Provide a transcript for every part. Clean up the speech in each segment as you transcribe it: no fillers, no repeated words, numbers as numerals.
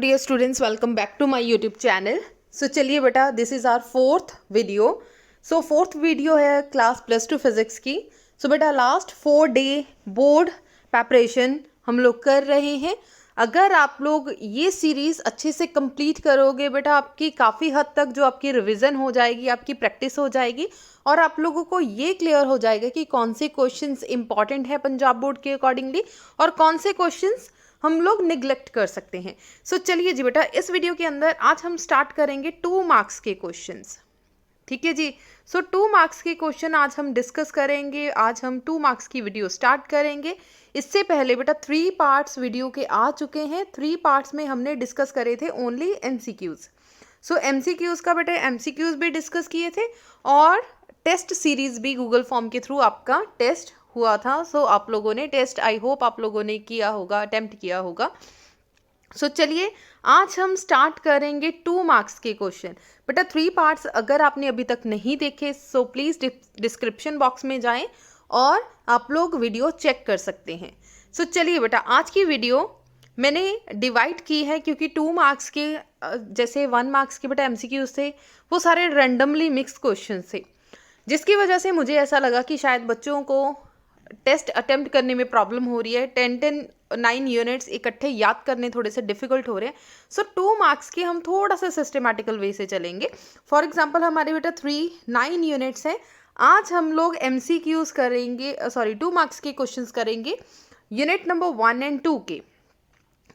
dear students, welcome back to my YouTube channel. So चलिए बेटा, this is our fourth video. So fourth video है class +2 physics की. So बेटा last 4 day board preparation हम लोग कर रहे हैं. अगर आप लोग ये सीरीज़ अच्छे से कंप्लीट करोगे बेटा, आपकी काफ़ी हद तक जो आपकी रिवीजन हो जाएगी, आपकी प्रैक्टिस हो जाएगी और आप लोगों को ये क्लियर हो जाएगा कि कौन से क्वेश्चंस इंपॉर्टेंट है पंजाब बोर्ड के अकॉर्डिंगली और कौन से क्वेश्चंस हम लोग निगलेक्ट कर सकते हैं. सो चलिए जी बेटा, इस वीडियो के अंदर आज हम स्टार्ट करेंगे 2 मार्क्स के क्वेश्चंस. ठीक है जी. सो 2 मार्क्स के क्वेश्चन आज हम डिस्कस करेंगे. आज हम 2 मार्क्स की वीडियो स्टार्ट करेंगे. इससे पहले बेटा 3 पार्ट्स वीडियो के आ चुके हैं. 3 पार्ट्स में हमने डिस्कस करे थे ओनली एमसीक्यूज. सो एमसीक्यूज का बेटा एमसीक्यूज भी डिस्कस किए थे और टेस्ट सीरीज भी गूगल फॉर्म के थ्रू आपका टेस्ट हुआ था. सो आप लोगों ने टेस्ट, आई होप आप लोगों ने किया होगा, अटेम्प्ट किया होगा. सो चलिए आज हम स्टार्ट करेंगे 2 मार्क्स के क्वेश्चन. बेटा 3 पार्ट्स अगर आपने अभी तक नहीं देखे सो प्लीज़ डिस्क्रिप्शन बॉक्स में जाएं और आप लोग वीडियो चेक कर सकते हैं. सो चलिए बेटा, आज की वीडियो मैंने डिवाइड की है क्योंकि 2 मार्क्स के जैसे 1 मार्क्स के बेटा एमसीक्यूज थे, वो सारे रैंडमली मिक्स क्वेश्चन थे, जिसकी वजह से मुझे ऐसा लगा कि शायद बच्चों को टेस्ट अटेम्प्ट करने में प्रॉब्लम हो रही है. 9 यूनिट्स इकट्ठे याद करने थोड़े से डिफिकल्ट हो रहे हैं. सो 2 मार्क्स के हम थोड़ा सा सिस्टमैटिकल वे से चलेंगे. फॉर एग्जांपल हमारे बेटा 9 यूनिट्स हैं. आज हम लोग एमसीक्यूज करेंगे, 2 मार्क्स के क्वेश्चंस करेंगे यूनिट नंबर 1 और 2 के.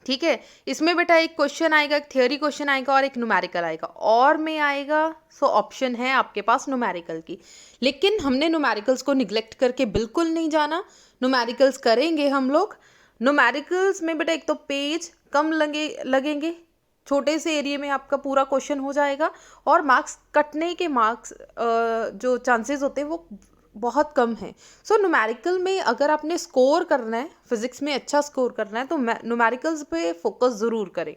ठीक है. इसमें बेटा एक क्वेश्चन आएगा, एक थियोरी क्वेश्चन आएगा और एक न्यूमेरिकल आएगा और में आएगा. सो ऑप्शन है आपके पास न्यूमेरिकल की, लेकिन हमने न्यूमेरिकल्स को निगलेक्ट करके बिल्कुल नहीं जाना. न्यूमेरिकल्स करेंगे हम लोग. न्यूमेरिकल्स में बेटा एक तो पेज कम लगेंगे, छोटे से एरिया में आपका पूरा क्वेश्चन हो जाएगा और मार्क्स कटने के जो चांसेस होते हैं वो बहुत कम है. सो न्यूमेरिकल में अगर आपने स्कोर करना है, फिजिक्स में अच्छा स्कोर करना है, तो न्यूमेरिकल्स पे फोकस ज़रूर करें.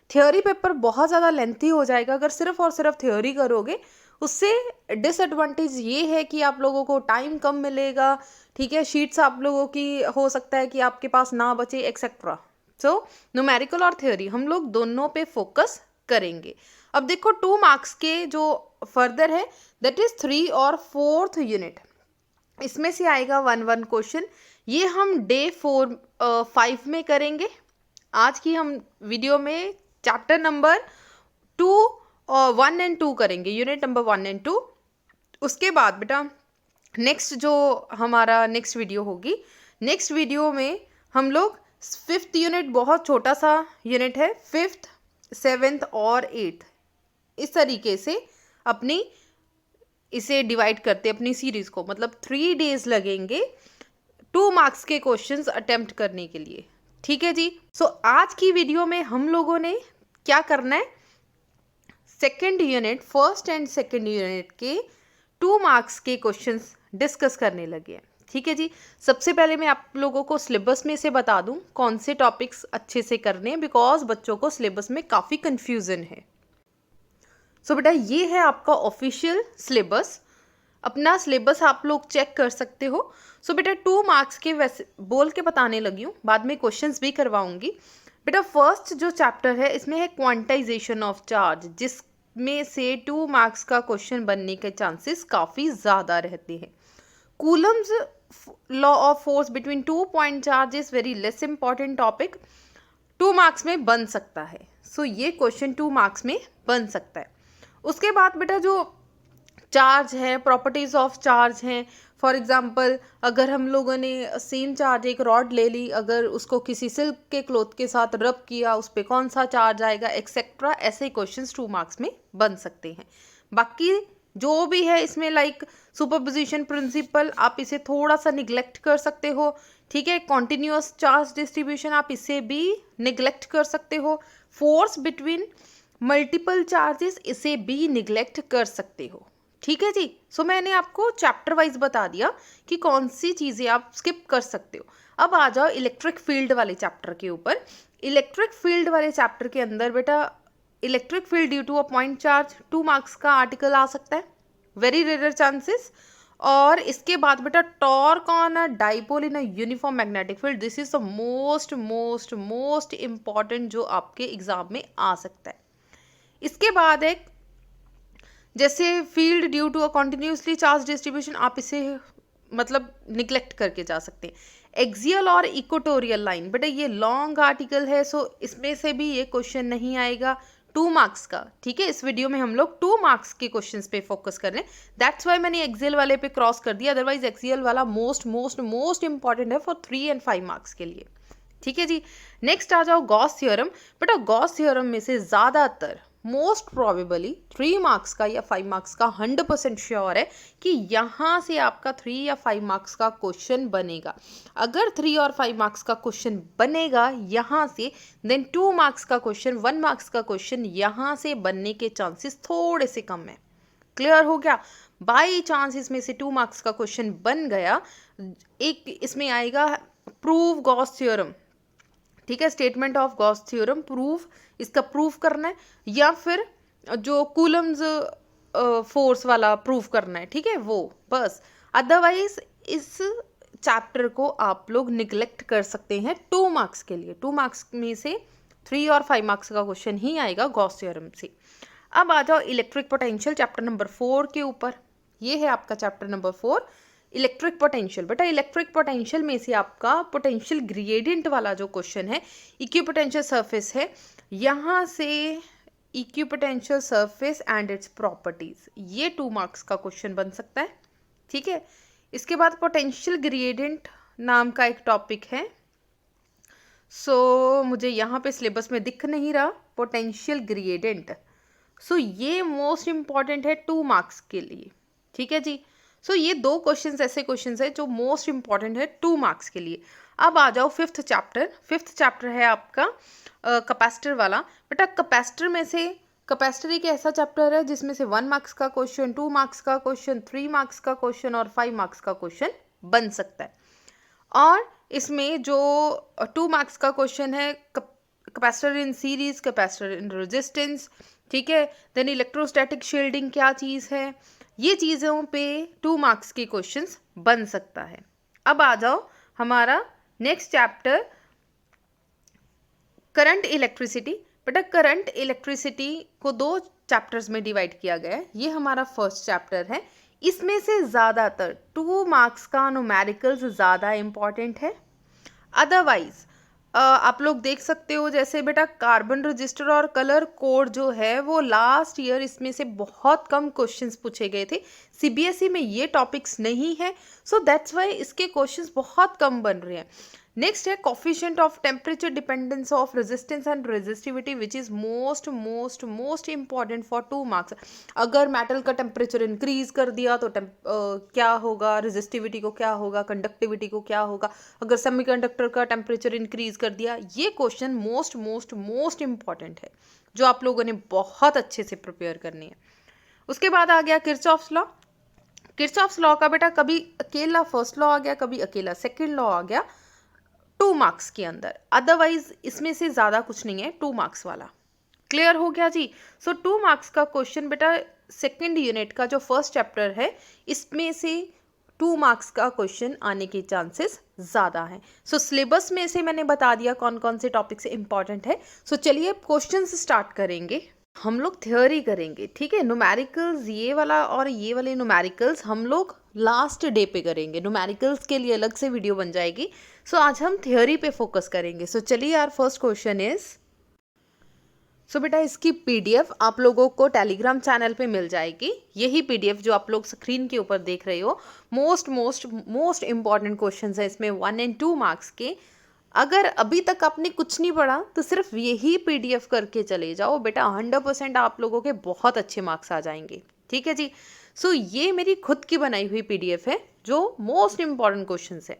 थ्योरी पेपर बहुत ज़्यादा लेंथी हो जाएगा अगर सिर्फ और सिर्फ थ्योरी करोगे. उससे डिसएडवांटेज ये है कि आप लोगों को टाइम कम मिलेगा. ठीक है. शीट्स आप लोगों की हो सकता है कि आपके पास ना बचे एक्सेट्रा. सो न्यूमेरिकल और थ्योरी हम लोग दोनों पे फोकस करेंगे. अब देखो 2 मार्क्स के जो फर्दर है दैट इज़ 3 और 4th यूनिट. इसमें से आएगा 1 क्वेश्चन. ये हम डे 5 में करेंगे. आज की हम वीडियो में चैप्टर नंबर 1 और 2 करेंगे, यूनिट नंबर 1 और 2. उसके बाद बेटा नेक्स्ट जो हमारा नेक्स्ट वीडियो होगी, नेक्स्ट वीडियो में हम लोग 5th यूनिट, बहुत छोटा सा यूनिट है, 5th 7th और 8th, इस तरीके से अपनी इसे डिवाइड करते अपनी सीरीज़ को. मतलब 3 days लगेंगे 2 मार्क्स के क्वेश्चंस अटेम्प्ट करने के लिए. ठीक है जी. सो आज की वीडियो में हम लोगों ने क्या करना है, 2nd unit, 1st and 2nd unit के 2 मार्क्स के क्वेश्चंस डिस्कस करने लगे हैं. ठीक है जी. सबसे पहले मैं आप लोगों को सिलेबस में से बता दूं कौन से टॉपिक्स अच्छे से करने हैं, बिकॉज बच्चों को सिलेबस में काफ़ी कन्फ्यूज़न है. सो बेटा ये है आपका ऑफिशियल सिलेबस. अपना सिलेबस आप लोग चेक कर सकते हो. सो बेटा 2 मार्क्स के वैसे बोल के बताने लगी हूँ, बाद में क्वेश्चंस भी करवाऊंगी. बेटा फर्स्ट जो चैप्टर है इसमें है क्वांटाइजेशन ऑफ चार्ज, जिसमें से 2 मार्क्स का क्वेश्चन बनने के चांसेस काफ़ी ज़्यादा रहते हैं. Coulomb's law of force between 2 point charge is very less important topic, 2 marks में बन सकता है. सो ये क्वेश्चन 2 मार्क्स में बन सकता है. उसके बाद बेटा जो चार्ज है, प्रॉपर्टीज़ ऑफ चार्ज हैं. फॉर एग्जांपल अगर हम लोगों ने सेम चार्ज एक रॉड ले ली, अगर उसको किसी सिल्क के क्लॉथ के साथ रब किया, उस पर कौन सा चार्ज आएगा एक्सेट्रा, ऐसे क्वेश्चंस 2 मार्क्स में बन सकते हैं. बाकी जो भी है इसमें लाइक सुपरपोजिशन प्रिंसिपल, आप इसे थोड़ा सा निगलेक्ट कर सकते हो. ठीक है. कॉन्टिन्यूस चार्ज डिस्ट्रीब्यूशन, आप इसे भी निगलेक्ट कर सकते हो. फोर्स बिटवीन मल्टीपल चार्जेस, इसे भी निगलेक्ट कर सकते हो. ठीक है जी. सो मैंने आपको चैप्टर वाइज बता दिया कि कौन सी चीज़ें आप स्किप कर सकते हो. अब आ जाओ इलेक्ट्रिक फील्ड वाले चैप्टर के ऊपर. इलेक्ट्रिक फील्ड वाले चैप्टर के अंदर बेटा electric field due to a point charge 2 marks का आर्टिकल आ सकता है, वेरी रेयर चांसेस. और इसके बाद बेटा torque on a dipole in a uniform magnetic field, this is the most most most important जो आपके एग्जाम में आ सकता है। इसके बाद एक जैसे field due to a continuously charge distribution, आप इसे मतलब निग्लेक्ट करके जा सकते हैं। एक्सियल और इक्वेटोरियल लाइन, बेटा ये लॉन्ग आर्टिकल है, सो इसमें से भी ये क्वेश्चन नहीं आएगा 2 मार्क्स का, ठीक है। इस वीडियो में हम लोग 2 मार्क्स के क्वेश्चंस पे फोकस कर रहे हैं, दैट्स वाई मैंने एक्सियल वाले पे क्रॉस कर दिया, अदरवाइज एक्सियल वाला मोस्ट मोस्ट मोस्ट इंपॉर्टेंट है फॉर 3 एंड 5 मार्क्स के लिए, ठीक है जी। नेक्स्ट आ जाओ गॉस थ्योरम, बेटा गॉस थ्योरम में से ज़्यादातर मोस्ट प्रोबेबली 3 मार्क्स का या 5 मार्क्स का 100% श्योर है कि यहाँ से आपका 3 या 5 मार्क्स का क्वेश्चन बनेगा। अगर 3 और 5 मार्क्स का क्वेश्चन बनेगा यहाँ से, देन 2 मार्क्स का क्वेश्चन, 1 मार्क्स का क्वेश्चन यहाँ से बनने के चांसेस थोड़े से कम है। क्लियर हो गया? बाई चांस इसमें से 2 मार्क्स का क्वेश्चन बन गया, एक इसमें आएगा प्रूव गॉस थ्योरम, ठीक है, statement of Gauss theorem proof, इसका प्रूफ करना है, या फिर जो कूलम्स फोर्स वाला प्रूफ करना है, ठीक है, वो बस। अदरवाइज इस चैप्टर को आप लोग निगलेक्ट कर सकते हैं 2 मार्क्स के लिए। 2 मार्क्स में से 3 और 5 मार्क्स का क्वेश्चन ही आएगा गॉस थ्योरम से। अब आ जाओ इलेक्ट्रिक पोटेंशियल चैप्टर नंबर 4 के ऊपर। ये है आपका चैप्टर नंबर 4 इलेक्ट्रिक पोटेंशियल। बेटा इलेक्ट्रिक पोटेंशियल में से आपका पोटेंशियल ग्रेडियंट वाला जो क्वेश्चन है, इक्विपोटेंशियल सरफेस है, यहाँ से equipotential surface and its properties, ये 2 मार्क्स का क्वेश्चन बन सकता है, ठीक है। इसके बाद पोटेंशियल ग्रेडियंट नाम का एक टॉपिक है, सो मुझे यहाँ पे सिलेबस में दिख नहीं रहा पोटेंशियल ग्रेडियंट, सो ये मोस्ट इंपॉर्टेंट है 2 मार्क्स के लिए, ठीक है जी। सो ये 2 क्वेश्चंस ऐसे क्वेश्चंस है जो मोस्ट इंपॉर्टेंट है 2 मार्क्स के लिए। अब आ जाओ 5th चैप्टर। 5th चैप्टर है आपका कैपेसिटर वाला। बेटा कैपेसिटर में से, कैपेसिटर एक ऐसा चैप्टर है जिसमें से 1 मार्क्स का क्वेश्चन, 2 मार्क्स का क्वेश्चन, 3 मार्क्स का क्वेश्चन और 5 मार्क्स का क्वेश्चन बन सकता है। और इसमें जो 2 मार्क्स का क्वेश्चन है capacitor in series, capacitor in resistance, ठीक है, देन इलेक्ट्रोस्टैटिक शील्डिंग क्या चीज़ है, ये चीज़ों पे 2 मार्क्स के क्वेश्चंस बन सकता है। अब आ जाओ हमारा नेक्स्ट चैप्टर करंट इलेक्ट्रिसिटी। बेटा करंट इलेक्ट्रिसिटी को 2 चैप्टर्स में डिवाइड किया गया है, ये हमारा फर्स्ट चैप्टर है। इसमें से ज़्यादातर 2 मार्क्स का न्यूमेरिकल्स ज़्यादा इम्पॉर्टेंट है। अदरवाइज आप लोग देख सकते हो, जैसे बेटा कार्बन रजिस्टर और कलर कोड जो है वो लास्ट ईयर इसमें से बहुत कम क्वेश्चंस पूछे गए थे, सीबीएसई में ये टॉपिक्स नहीं है, सो दैट्स वाई इसके क्वेश्चंस बहुत कम बन रहे हैं। नेक्स्ट है coefficient of temperature dependence of resistance and resistivity, which is most most most important for 2 marks. अगर मेटल का टेम्परेचर इंक्रीज कर दिया तो क्या होगा, रेजिस्टिविटी को क्या होगा, कंडक्टिविटी को क्या होगा, अगर सेमीकंडक्टर का टेम्परेचर इंक्रीज कर दिया, ये question most most most important है जो आप लोगों ने बहुत अच्छे से प्रिपेयर करनी है। उसके बाद आ गया किरचॉफ्स लॉ। किरचॉफ्स लॉ का बेटा कभी अकेला फर्स्ट लॉ आ गया, कभी अकेला सेकेंड लॉ आ गया 2 मार्क्स के अंदर, अदरवाइज इसमें से ज़्यादा कुछ नहीं है 2 मार्क्स वाला। क्लियर हो गया जी? सो 2 मार्क्स का क्वेश्चन बेटा सेकेंड यूनिट का जो फर्स्ट चैप्टर है इसमें से 2 मार्क्स का क्वेश्चन आने के चांसेस ज़्यादा हैं। सो सिलेबस में से मैंने बता दिया कौन कौन से टॉपिक्स इंपॉर्टेंट है। सो चलिए क्वेश्चन स्टार्ट करेंगे, हम लोग थ्योरी करेंगे, ठीक है। न्यूमेरिकल्स ये वाला और ये वाले न्यूमेरिकल्स हम लोग लास्ट डे पे करेंगे, न्यूमेरिकल्स के लिए अलग से वीडियो बन जाएगी। सो आज हम थ्योरी पे फोकस करेंगे। सो चलिए यार, फर्स्ट क्वेश्चन इज, सो बेटा इसकी पीडीएफ आप लोगों को टेलीग्राम चैनल पे मिल जाएगी। यही पीडीएफ जो आप लोग स्क्रीन के ऊपर देख रहे हो, most most most important questions है इसमें 1 एंड 2 मार्क्स के। अगर अभी तक आपने कुछ नहीं पढ़ा तो सिर्फ यही पीडीएफ करके चले जाओ बेटा, 100% आप लोगों के बहुत अच्छे मार्क्स आ जाएंगे, ठीक है जी। सो ये मेरी खुद की बनाई हुई पीडीएफ है जो मोस्ट इंपॉर्टेंट क्वेश्चंस है।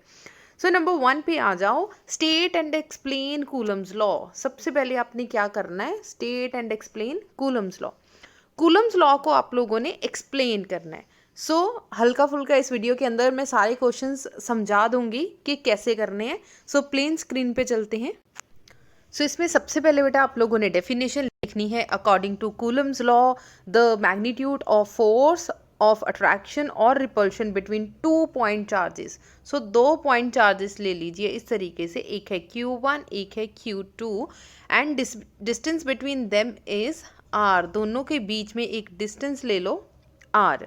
सो नंबर 1 पे आ जाओ, state and explain Coulomb's law. सबसे पहले आपने क्या करना है, state and explain Coulomb's law. Coulomb's law को आप लोगों ने एक्सप्लेन करना है। सो हल्का फुल्का इस वीडियो के अंदर मैं सारे क्वेश्चंस समझा दूंगी कि कैसे करने हैं। सो प्लेन स्क्रीन पे चलते हैं। सो इसमें सबसे पहले बेटा आप लोगों ने डेफिनेशन लिखनी है। According to Coulomb's law, the magnitude of force of attraction और repulsion between 2 point charges. So 2 point charges ले लीजिए इस तरीके से, एक है Q1 एक है Q2 and distance between them is R, दोनों के बीच में एक डिस्टेंस ले लो R,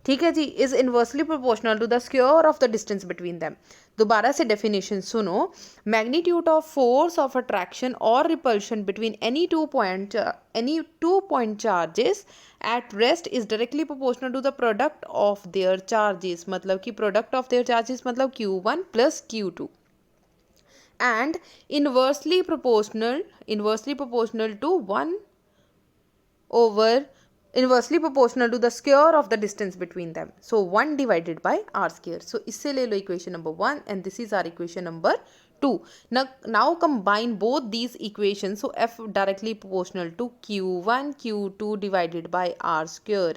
ठीक है जी, is inversely proportional to the square of the distance between them. दोबारा से डेफिनेशन सुनो, magnitude of force of attraction और repulsion between any two point charges at rest is directly proportional to the product of their charges, मतलब कि product of their charges मतलब Q1 plus Q2 and inversely proportional to 1 over inversely proportional to the square of the distance between them. So 1 divided by r square. So इससे ले लो equation number 1 and this is our equation number 2. Now combine both these equations. So f directly proportional to Q1 Q2 divided by r square.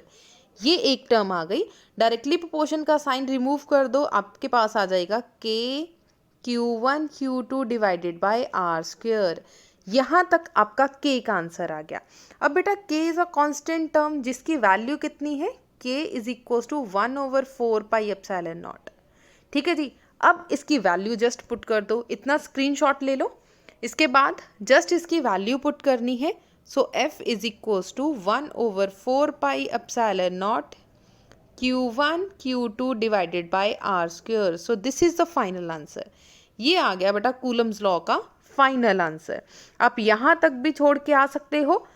ये एक term आ गई, directly proportion का sign remove कर दो, आपके पास आ जाएगा k Q1 Q2 divided by r square. यहाँ तक आपका k का आंसर आ गया। अब बेटा k is a constant term जिसकी वैल्यू कितनी है, k is equal to 1/4 pi epsilon naught, ठीक है जी। अब इसकी वैल्यू जस्ट पुट कर दो, इतना स्क्रीनशॉट ले लो, इसके बाद जस्ट इसकी वैल्यू पुट करनी है। So f is equal to 1/4 pi epsilon naught Q1 Q2 divided by r square. So this is the final answer. ये आ गया बेटा कूलम्स लॉ का फाइनल आंसर। आप यहाँ तक भी छोड़ के आ सकते हो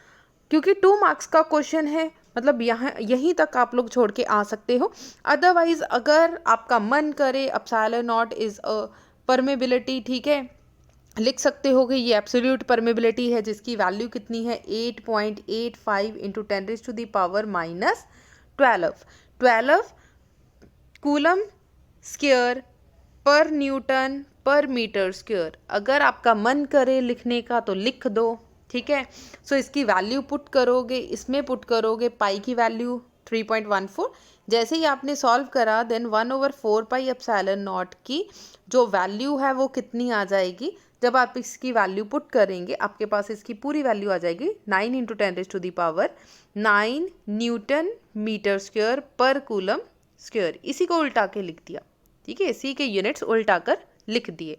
क्योंकि 2 मार्क्स का क्वेश्चन है, मतलब यहाँ यहीं तक आप लोग छोड़ के आ सकते हो। अदरवाइज अगर आपका मन करे epsilon not is a permeability, ठीक है, लिख सकते हो कि ये एब्सोल्यूट परमेबिलिटी है जिसकी वैल्यू कितनी है 8.85 इंटू 10⁻⁻12 कूलम स्क्वायर पर न्यूटन पर मीटर स्क्वायर। अगर आपका मन करे लिखने का तो लिख दो, ठीक है। सो इसकी वैल्यू पुट करोगे, इसमें पुट करोगे पाई की वैल्यू 3.14। जैसे ही आपने सॉल्व करा देन 1/4 पाई एप्सिलॉन नॉट की जो वैल्यू है वो कितनी आ जाएगी, जब आप इसकी वैल्यू पुट करेंगे आपके पास इसकी पूरी वैल्यू आ जाएगी 9 इंटू 10⁻⁹ न्यूटन मीटर स्क्वायर पर कूलम स्क्वायर। इसी को उल्टा के लिख दिया, ठीक है, इसी के यूनिट्स उल्टा कर लिख दिए।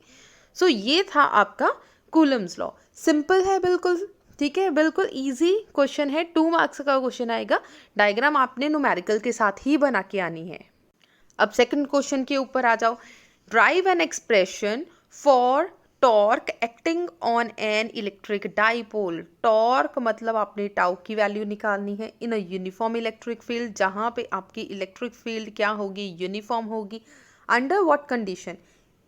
सो ये था आपका कूलम्स लॉ। सिंपल है बिल्कुल, ठीक है, बिल्कुल इजी क्वेश्चन है, 2 मार्क्स का क्वेश्चन आएगा। डायग्राम आपने न्यूमेरिकल के साथ ही बना के आनी है। अब सेकंड क्वेश्चन के ऊपर आ जाओ। Drive an expression for torque acting on an electric dipole. Torque मतलब आपने टाउ की वैल्यू निकालनी है इन अ यूनिफॉर्म इलेक्ट्रिक फील्ड, जहां पे आपकी इलेक्ट्रिक फील्ड क्या होगी, यूनिफॉर्म होगी। अंडर व्हाट कंडीशन,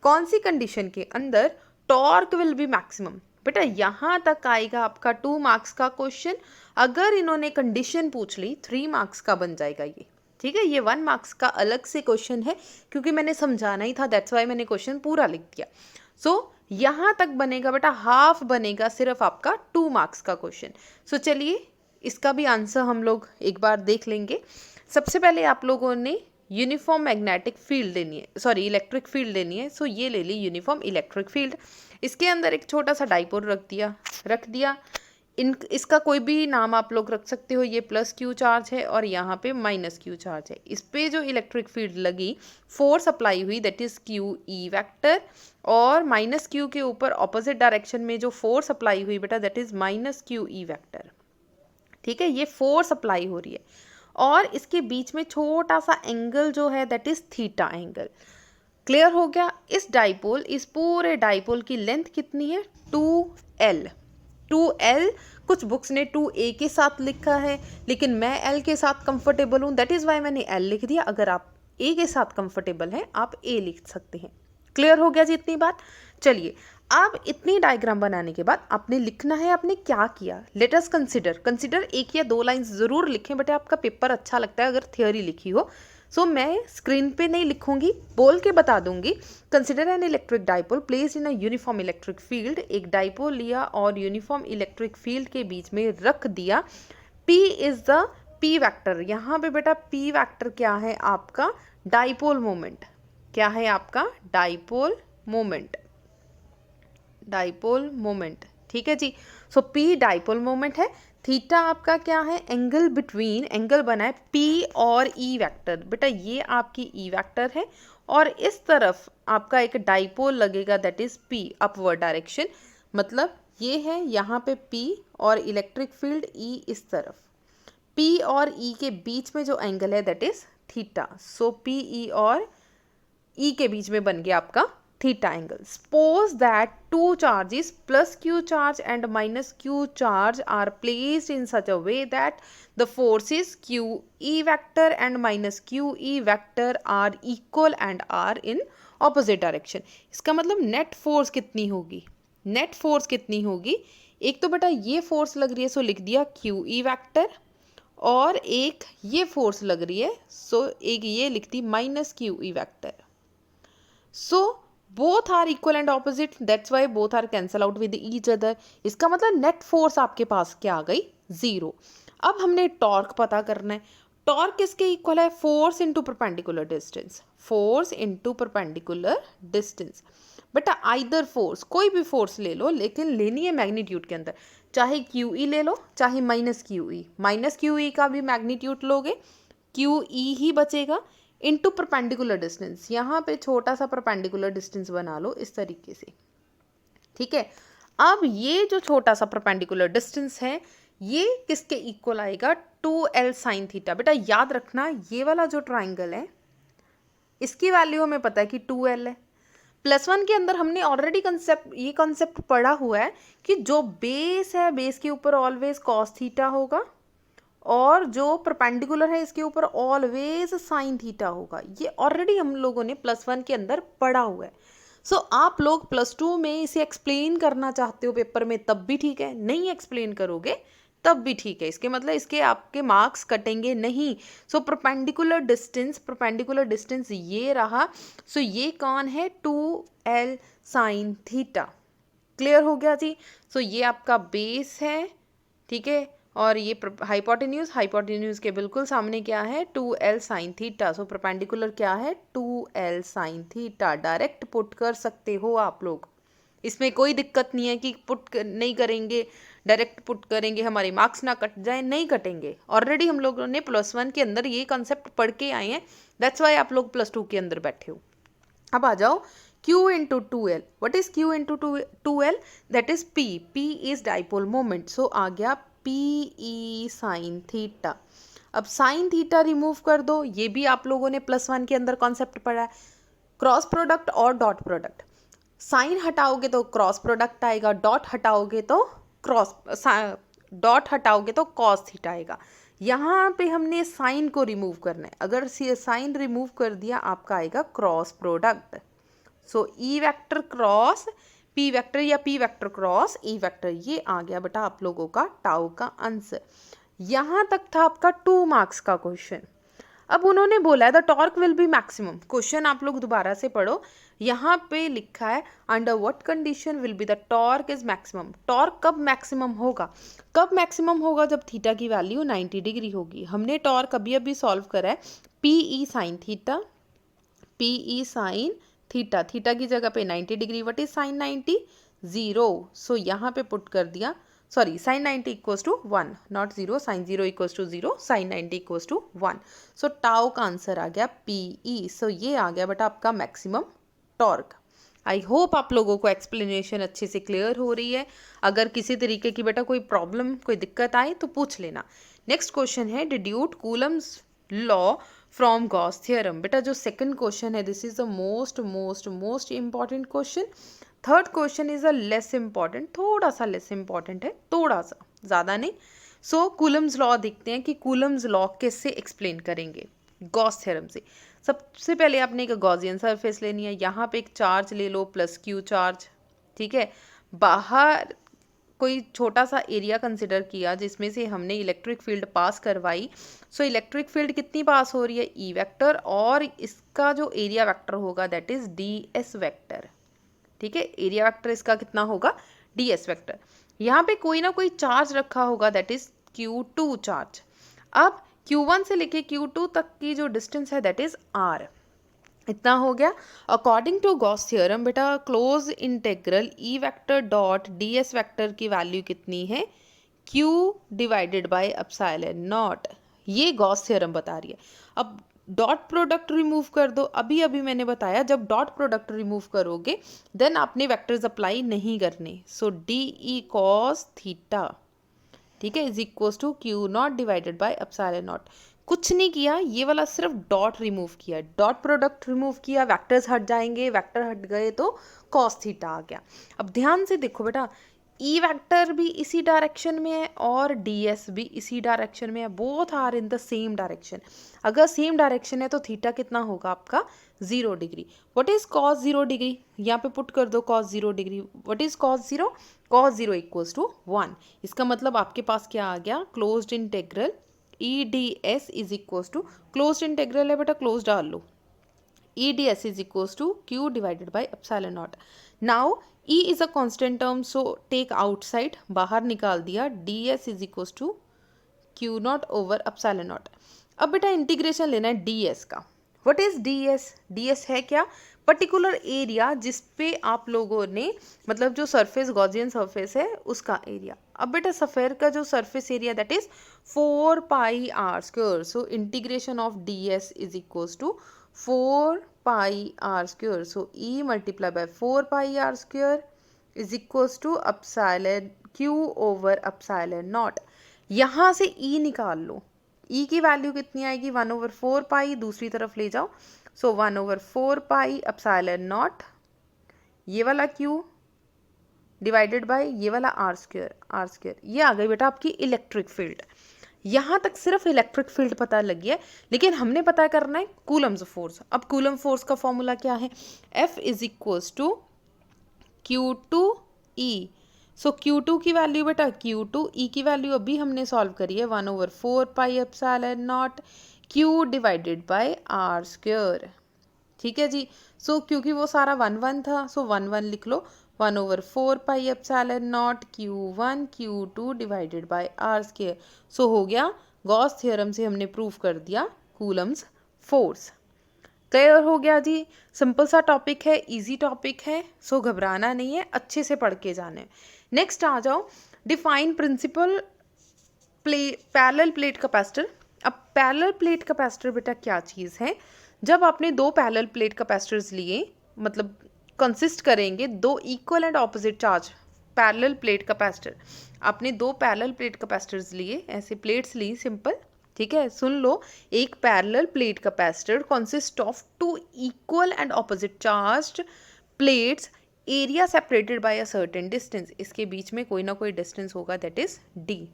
कौन सी कंडीशन के अंदर टॉर्क विल बी मैक्सिमम। बेटा यहाँ तक आएगा आपका 2 मार्क्स का क्वेश्चन। अगर इन्होंने कंडीशन पूछ ली 3 मार्क्स का बन जाएगा ये, ठीक है। ये 1 मार्क्स का अलग से क्वेश्चन है क्योंकि मैंने समझाना ही था, दैट्स वाई मैंने क्वेश्चन पूरा लिख दिया। सो यहाँ तक बनेगा बेटा, हाफ बनेगा सिर्फ आपका 2 मार्क्स का क्वेश्चन। सो चलिए इसका भी आंसर हम लोग एक बार देख लेंगे। सबसे पहले आप लोगों ने यूनिफॉर्म मैग्नेटिक फील्ड लेनी है, सॉरी इलेक्ट्रिक फील्ड लेनी है। सो ये ले ली यूनिफॉर्म इलेक्ट्रिक फील्ड। इसके अंदर एक छोटा सा डाइपोल रख दिया। इसका कोई भी नाम आप लोग रख सकते हो। ये प्लस क्यू चार्ज है और यहाँ पे माइनस क्यू चार्ज है। इस पे जो इलेक्ट्रिक फील्ड लगी, फोर्स अप्लाई हुई, that is Q E vector, और माइनस क्यू के ऊपर ऑपोजिट डायरेक्शन में जो फोर्स अप्लाई हुई बेटा that is minus Q E vector, ठीक है। ये फोर्स अप्लाई हो रही है और इसके बीच में छोटा सा एंगल जो है that is theta angle. Clear हो गया। इस डाइपोल, इस पूरे डाइपोल की लेंथ कितनी है 2L। कुछ बुक्स ने 2A के साथ लिखा है लेकिन मैं L के साथ कंफर्टेबल हूँ, दैट इज वाई मैंने L लिख दिया। अगर आप A के साथ कंफर्टेबल हैं आप A लिख सकते हैं। क्लियर हो गया जी इतनी बात। चलिए अब इतनी डायग्राम बनाने के बाद आपने लिखना है आपने क्या किया। लेट अस कंसिडर 1 या 2 लाइंस जरूर लिखें, बट आपका पेपर अच्छा लगता है अगर थियोरी लिखी हो। सो मैं स्क्रीन पे नहीं लिखूंगी, बोल के बता दूंगी। Consider an electric dipole placed in a uniform electric field. एक डाइपोल लिया और यूनिफॉर्म इलेक्ट्रिक फील्ड के बीच में रख दिया। P is the P vector. यहाँ पे बेटा P वैक्टर क्या है आपका डाइपोल मोमेंट। क्या है आपका डाइपोल मोमेंट, ठीक है जी। सो P डाइपोल मोमेंट है, थीटा आपका क्या है, एंगल बिटवीन, एंगल बना है P और E वेक्टर। बेटा ये आपकी E वेक्टर है और इस तरफ आपका एक डाइपोल लगेगा that is P upward direction, मतलब ये है यहाँ पे P और इलेक्ट्रिक फील्ड E इस तरफ, P और E के बीच में जो एंगल है that is theta. So PE और E के बीच में बन गया आपका theta angle. Suppose that two charges plus Q charge and minus Q charge are placed in such a way that the forces QE vector and minus QE vector are equal and are in opposite direction। इसका मतलब net force कितनी होगी, net force कितनी होगी, एक तो बेटा ये फोर्स लग रही है सो लिख दिया QE वेक्टर, और एक ये फोर्स लग रही है सो एक ये लिख दी minus QE vector. So both are equal and opposite, that's why both are cancel out with each other। इसका मतलब नेट फोर्स आपके पास क्या आ गई, जीरो। अब हमने टॉर्क पता करना है, टॉर्क किसके इक्वल है, force into perpendicular distance, force into perpendicular distance. बेटा आइदर फोर्स, कोई भी फोर्स ले लो लेकिन लेनी है मैग्नीट्यूड के अंदर, चाहे QE ले लो चाहे माइनस QE का भी मैग्नीट्यूड लोगे QE ही बचेगा, इनटू परपेंडिकुलर डिस्टेंस, यहाँ पे छोटा सा परपेंडिकुलर डिस्टेंस बना लो इस तरीके से, ठीक है। अब ये जो छोटा सा परपेंडिकुलर डिस्टेंस है ये किसके इक्वल आएगा, 2L साइन थीटा। बेटा याद रखना ये वाला जो ट्राइंगल है इसकी वैल्यू हमें पता है कि 2L है। +1 के अंदर हमने ऑलरेडी ये कॉन्सेप्ट पढ़ा हुआ है कि जो बेस है बेस के ऊपर ऑलवेज कॉस थीटा होगा और जो परपेंडिकुलर है इसके ऊपर ऑलवेज साइन थीटा होगा। ये ऑलरेडी हम लोगों ने +1 के अंदर पढ़ा हुआ है। सो आप लोग +2 में इसे एक्सप्लेन करना चाहते हो पेपर में तब भी ठीक है, नहीं एक्सप्लेन करोगे तब भी ठीक है, इसके मतलब इसके आपके मार्क्स कटेंगे नहीं। सो परपेंडिकुलर डिस्टेंस ये रहा। सो ये कौन है, 2L साइन थीटा। क्लियर हो गया जी। सो ये आपका बेस है, ठीक है, और ये हाइपोटेन्यूज के बिल्कुल सामने क्या है, 2L sine theta. So perpendicular क्या है, 2L sine theta. Direct put कर सकते हो आप लोग, इसमें कोई दिक्कत नहीं है कि पुट नहीं करेंगे, डायरेक्ट पुट करेंगे हमारे मार्क्स ना कट जाए, नहीं कटेंगे। ऑलरेडी हम लोगों ने +1 के अंदर ये कॉन्सेप्ट पढ़ के आए हैं, दैट्स वाई आप लोग +2 के अंदर बैठे हो। अब आ जाओ Q into 2L। What is Q into 2L, that is P is dipole moment. So आ गया PE साइन थीटा। अब साइन थीटा रिमूव कर दो, ये भी आप लोगों ने +1 के अंदर कॉन्सेप्ट पढ़ा है, क्रॉस प्रोडक्ट और डॉट प्रोडक्ट। साइन हटाओगे तो क्रॉस प्रोडक्ट आएगा, डॉट हटाओगे तो कॉस थीटा आएगा। यहाँ पे हमने साइन को रिमूव करना है, अगर साइन रिमूव कर दिया आपका आएगा क्रॉस प्रोडक्ट। सो E vector cross P vector या P vector cross E vector, ये आ गया बेटा आप लोगों का टाउ का आंसर। यहाँ तक था आपका 2 मार्क्स का क्वेश्चन। अब उन्होंने बोला है the torque will be maximum. Question आप लोग दोबारा से पढ़ो, यहाँ पे लिखा है under what condition will be the torque is maximum. Torque कब मैक्सिमम होगा, जब थीटा की वैल्यू 90 डिग्री होगी। हमने टॉर्क अभी सॉल्व करा है, PE साइन थीटा, थीटा की जगह पे 90 degree, what is sine 90, 0। So यहाँ पे पुट कर दिया, sorry sine 90 equals to 1, not 0, sine 0 equals to 0, sine 90 equals to 1। So tau का आंसर आ गया PE। सो ये आ गया बेटा आपका मैक्सिमम टॉर्क। आई होप आप लोगों को एक्सप्लेनेशन अच्छे से क्लियर हो रही है। अगर किसी तरीके की बेटा कोई प्रॉब्लम, कोई दिक्कत आए तो पूछ लेना। नेक्स्ट क्वेश्चन है deduce Coulomb's law from Gauss theorem. बेटा जो सेकंड क्वेश्चन है this is the most important question. Third question is a less important, थोड़ा सा लेस इंपॉर्टेंट है, थोड़ा सा, ज़्यादा नहीं। सो कूलम्स लॉ देखते हैं कि कूलम्स लॉ कैसे एक्सप्लेन करेंगे गॉस थ्योरम से। सबसे पहले आपने एक गॉसियन सरफेस लेनी है, यहाँ पे एक चार्ज ले लो +Q चार्ज, ठीक है। बाहर कोई छोटा सा एरिया कंसिडर किया जिसमें से हमने इलेक्ट्रिक फील्ड पास करवाई। सो इलेक्ट्रिक फील्ड कितनी पास हो रही है, E वेक्टर, और इसका जो एरिया वेक्टर होगा दैट इज DS वेक्टर, ठीक है। एरिया वेक्टर इसका कितना होगा, DS वेक्टर। यहाँ पे कोई ना कोई चार्ज रखा होगा दैट इज Q2 चार्ज। अब Q1 से लेके Q2 तक की जो डिस्टेंस है दैट इज R। इतना हो गया। अकॉर्डिंग टू गॉस थ्योरम बेटा close integral E vector dot D S vector की वैल्यू कितनी है, q divided by epsilon not. ये गॉस थ्योरम बता रही है। अब डॉट प्रोडक्ट रिमूव कर दो। अभी अभी मैंने बताया जब डॉट प्रोडक्ट रिमूव करोगे देन आपने वेक्टर्स अप्लाई नहीं करने। So d E cos theta, ठीक है, is equals to q naught divided by epsilon naught. कुछ नहीं किया, ये वाला सिर्फ डॉट रिमूव किया, डॉट प्रोडक्ट रिमूव किया, वेक्टर्स हट जाएंगे, वेक्टर हट गए तो कॉस थीटा आ गया। अब ध्यान से देखो बेटा, ई वेक्टर भी इसी डायरेक्शन में है और डी एस भी इसी डायरेक्शन में है, both are in the same direction. अगर सेम डायरेक्शन है तो थीटा कितना होगा आपका 0 degree. What is cos 0 degree, यहाँ पे पुट कर दो cos 0 degree. What is cos 0, cos 0 equals to 1। इसका मतलब आपके पास क्या आ गया, closed integral E D S is equals to, closed integral है बेटा क्लोज डाल लो, E D S is equals to q divided by epsilon naught. Now E is a constant term so take outside, बाहर निकाल दिया, d S is equals to q naught over epsilon naught. अब बेटा integration लेना है d s का। What is d s, d s है क्या, पर्टिकुलर एरिया जिस पे आप लोगों ने मतलब जो सरफेस गॉसियन सरफेस है उसका एरिया। अब बेटा सफ़ेयर का जो surface area that is 4 pi r square. So integration of d S is equals to 4 pi r square. So E multiply by 4 pi r square is equals to epsilon q over epsilon naught. यहाँ से ई निकाल लो, ई की value कितनी आएगी 1/4 पाई, दूसरी तरफ ले जाओ। सो 1/4 पाई एप्सिलॉन नॉट, ये वाला क्यू डिवाइडेड बाय ये वाला आर स्क्वायर। ये आ गई बेटा आपकी इलेक्ट्रिक फील्ड। यहाँ तक सिर्फ इलेक्ट्रिक फील्ड पता लगी है, लेकिन हमने पता करना है कूलम्स फोर्स। अब कूलम फोर्स का फॉर्मूला क्या है, F is equals to Q2E। So Q2 की वैल्यू बेटा Q2, E की वैल्यू अभी हमने सॉल्व करी है 1/4 pi epsilon naught Q divided by are square. ठीक है जी। सो क्योंकि वो सारा 1/1 था सो 1/1 लिख लो, 1/4 pi epsilon naught Q1 Q2 divided by are square. So हो गया, गॉस थ्योरम से हमने प्रूव कर दिया कूलम्स फोर्स। क्लियर हो गया जी। सिंपल सा टॉपिक है, इजी टॉपिक है, सो घबराना नहीं है, अच्छे से पढ़ के जाना है। नेक्स्ट आ जाओ, define principle parallel plate capacitor. अब पैरेलल प्लेट कैपेसिटर बेटा क्या चीज़ है, जब आपने दो पैरेलल प्लेट कैपेसिटर्स लिए, मतलब कंसिस्ट करेंगे दो equal and opposite charge parallel plate capacitor. आपने दो पैरेलल प्लेट कैपेसिटर्स लिए, ऐसे प्लेट्स ली सिंपल, ठीक है, सुन लो। एक parallel plate capacitor consist of two equal and opposite charged plates, area separated by a certain distance. इसके बीच में कोई ना कोई डिस्टेंस होगा, दैट इज डी।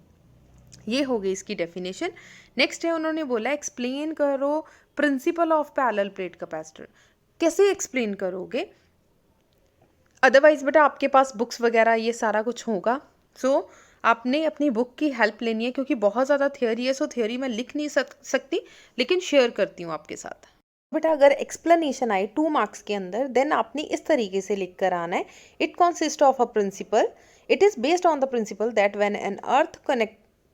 ये हो गई इसकी डेफिनेशन। नेक्स्ट है, उन्होंने बोला एक्सप्लेन करो principle of parallel plate capacitor. कैसे एक्सप्लेन करोगे, अदरवाइज बेटा आपके पास बुक्स वगैरह ये सारा कुछ होगा, सो आपने अपनी बुक की हेल्प लेनी है, क्योंकि बहुत ज़्यादा थियोरी है, सो थियोरी मैं लिख नहीं सकती, लेकिन शेयर करती हूँ आपके साथ। बेटा अगर एक्सप्लेनेशन आए 2 मार्क्स के अंदर, देन आपने इस तरीके से लिख कर आना है, it consist of a principle, it is based on the principle that when an earth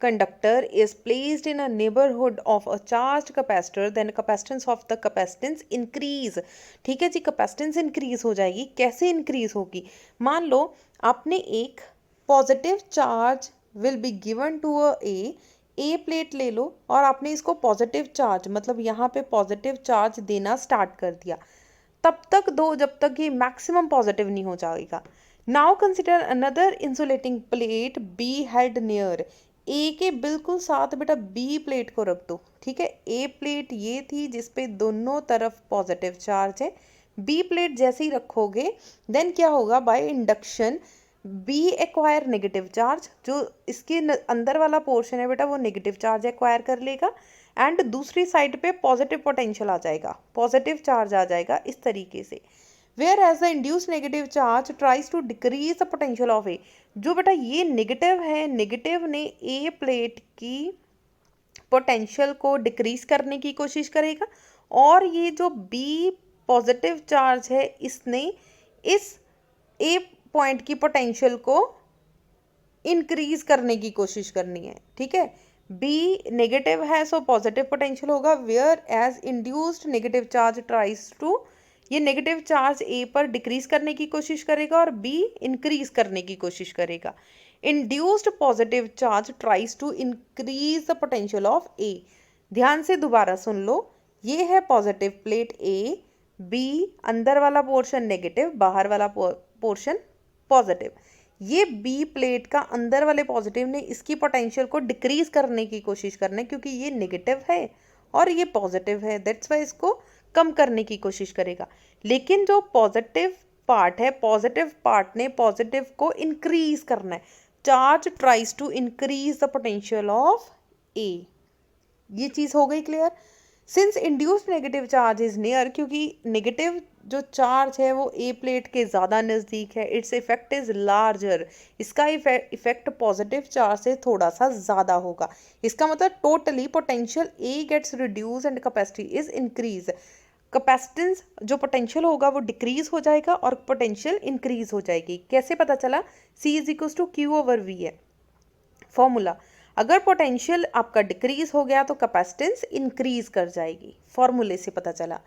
conductor is placed in a neighborhood of a charged capacitor then capacitance of the capacitance increase। ठीक है जी, capacitance increase हो जाएगी। कैसे increase होगी, मान लो आपने एक positive charge will be given to a A plate ले लो और आपने इसको पॉजिटिव चार्ज मतलब यहाँ पे पॉजिटिव चार्ज देना स्टार्ट कर दिया, तब तक दो जब तक ये मैक्सिमम पॉजिटिव नहीं हो जाएगा। Now consider another insulating plate B held near, A के बिल्कुल साथ बेटा बी प्लेट को रख दो। ठीक है, ए प्लेट ये थी जिसपे दोनों तरफ पॉजिटिव चार्ज है, बी प्लेट जैसे ही रखोगे देन क्या होगा, by induction B acquire negative charge, जो इसके अंदर वाला पोर्शन है बेटा वो नेगेटिव चार्ज एक्वायर कर लेगा, एंड दूसरी साइड पे पॉजिटिव पोटेंशियल आ जाएगा, पॉजिटिव चार्ज आ जाएगा इस तरीके से। Whereas the induced negative charge tries to decrease the potential of A, जो बेटा ये नेगेटिव है, नेगेटिव ने ए प्लेट की पोटेंशियल को डिक्रीज करने की कोशिश करेगा, और ये जो बी पॉजिटिव चार्ज है इसने इस ए पॉइंट की पोटेंशियल को इंक्रीज करने की कोशिश करनी है। ठीक है, बी नेगेटिव है सो पॉजिटिव पोटेंशियल होगा, whereas induced negative charge tries to, ये नेगेटिव चार्ज ए पर डिक्रीज करने की कोशिश करेगा और बी इंक्रीज करने की कोशिश करेगा। Induced positive charge tries to increase the potential of A. ध्यान से दोबारा सुन लो, ये है पॉजिटिव प्लेट ए, बी अंदर वाला पोर्शन नेगेटिव, बाहर वाला पोर्शन पॉजिटिव। ये बी प्लेट का अंदर वाले पॉजिटिव ने इसकी पोटेंशियल को डिक्रीज करने की कोशिश करना है, क्योंकि ये नेगेटिव है और ये पॉजिटिव है, दैट्स वाई इसको कम करने की कोशिश करेगा। लेकिन जो पॉजिटिव पार्ट है, पॉजिटिव पार्ट ने पॉजिटिव को इंक्रीज करना है, charge tries to increase the potential of A. ये चीज हो गई clear. Since induced negative charge is near, क्योंकि नेगेटिव जो चार्ज है वो ए प्लेट के ज़्यादा नज़दीक है, इट्स इफेक्ट इज लार्जर, इसका इफेक्ट पॉजिटिव चार्ज से थोड़ा सा ज़्यादा होगा। इसका मतलब totally potential A gets reduce and capacity is increase. Capacitance जो पोटेंशियल होगा वो डिक्रीज हो जाएगा और पोटेंशियल इंक्रीज हो जाएगी। कैसे पता चला? C is equal to q over V है फॉर्मूला। अगर पोटेंशियल आपका डिक्रीज हो गया तो कैपेसिटेंस इंक्रीज कर जाएगी, फॉर्मूले से पता चला।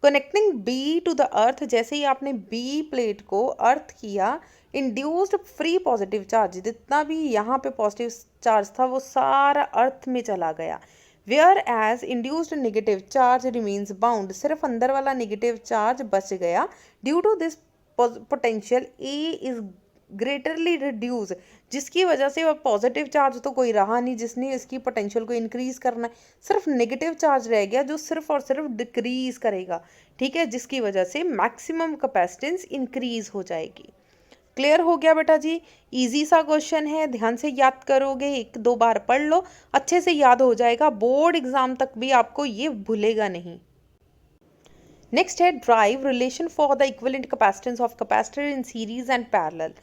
Connecting B to the earth, जैसे ही आपने बी प्लेट को अर्थ किया, इंड्यूस्ड फ्री पॉजिटिव चार्ज, जितना भी यहाँ पे पॉजिटिव चार्ज था वो सारा अर्थ में चला गया। Whereas induced negative charge remains bound, सिर्फ अंदर वाला नेगेटिव चार्ज बच गया। Due to this potential A is greatly reduce, जिसकी वजह से अब पॉजिटिव चार्ज तो कोई रहा नहीं जिसने इसकी पोटेंशियल को इंक्रीज करना है, सिर्फ नेगेटिव चार्ज रह गया जो सिर्फ और सिर्फ डिक्रीज करेगा, ठीक है, जिसकी वजह से मैक्सिमम कैपेसिटेंस इंक्रीज हो जाएगी। क्लियर हो गया बेटा जी? इजी सा क्वेश्चन है, ध्यान से याद करोगे, एक दो बार पढ़ लो, अच्छे से याद हो जाएगा, बोर्ड एग्जाम तक भी आपको ये भूलेगा नहीं। नेक्स्ट है drive relation for the equivalent capacitance of capacitor in series and parallel.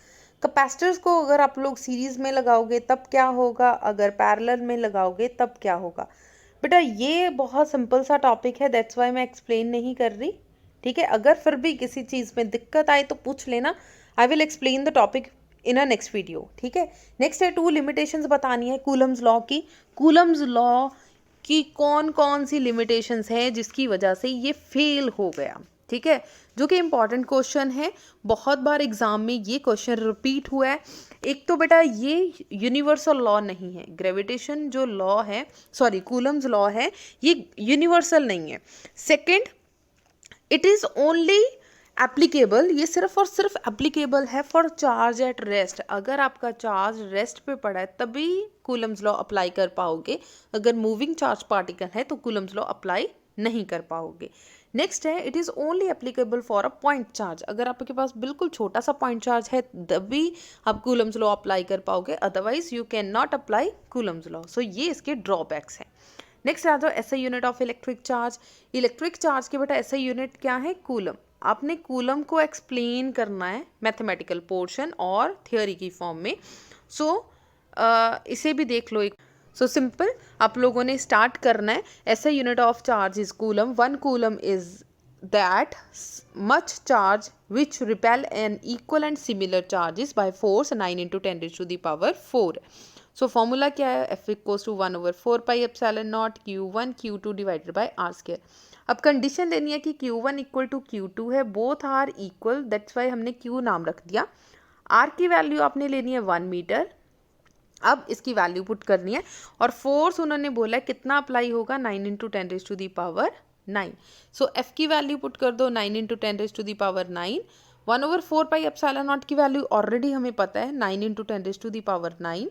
Capacitors को अगर आप लोग सीरीज में लगाओगे तब क्या होगा, अगर पैरेलल में लगाओगे तब क्या होगा। बेटा ये बहुत सिंपल सा टॉपिक है, दैट्स वाई मैं एक्सप्लेन नहीं कर रही, ठीक है। अगर फिर भी किसी चीज़ में दिक्कत आए तो पूछ लेना, I will explain the topic in a next video, ठीक है। नेक्स्ट है 2 लिमिटेशंस बतानी है कूलम्स लॉ की। कूलम्स लॉ की कौन कौन सी लिमिटेशंस हैं जिसकी वजह से ये फेल हो गया, ठीक है, जो कि इम्पॉर्टेंट क्वेश्चन है, बहुत बार एग्जाम में ये क्वेश्चन रिपीट हुआ है। एक तो बेटा ये यूनिवर्सल लॉ नहीं है, ग्रेविटेशन जो लॉ है, सॉरी कूलम्स लॉ है, ये यूनिवर्सल नहीं है। Second, it is only applicable, ये सिर्फ और सिर्फ एप्लीकेबल है फॉर चार्ज एट रेस्ट। अगर आपका चार्ज रेस्ट पे पड़ा है तभी कूलम्स लॉ अप्लाई कर पाओगे, अगर मूविंग चार्ज पार्टिकल है तो कूलम्स लॉ अप्लाई नहीं कर पाओगे। नेक्स्ट है it is only applicable for a point charge, अगर आपके पास बिल्कुल छोटा सा पॉइंट चार्ज है तभी आप कूलम्स लॉ अप्लाई कर पाओगे, otherwise you can not apply Coulomb's law. So ये इसके ड्रॉबैक्स हैं। नेक्स्ट आ जाओ SI unit of electric charge. Electric charge के बेटा एसआई यूनिट क्या है? कूलम। आपने कूलम को एक्सप्लेन करना है मैथमेटिकल पोर्शन और थियोरी की फॉर्म में। सो इसे भी देख लो। सो सिंपल आप लोगों ने स्टार्ट करना है। SI unit of charge is coulomb. 1 coulomb is that much charge which repel an equal and similar charges by force 9 into 10 raised to the power 4. So formula क्या है? F equals to 1/4 pi epsilon naught Q1 Q2 divided by R square. अब condition लेनी है कि Q1 equal to Q2 है, both are equal, that's why हमने Q नाम रख दिया। R की वैल्यू आपने लेनी है 1 मीटर। अब इसकी वैल्यू पुट करनी है और फोर्स उन्होंने बोला कितना अप्लाई होगा, 9 into 10 raise to the power 9। So F की वैल्यू पुट कर दो 9 into 10 raise to the power 9। 1/4 pi epsilon naught की वैल्यू ऑलरेडी हमें पता है 9 into 10 raise to the power 9।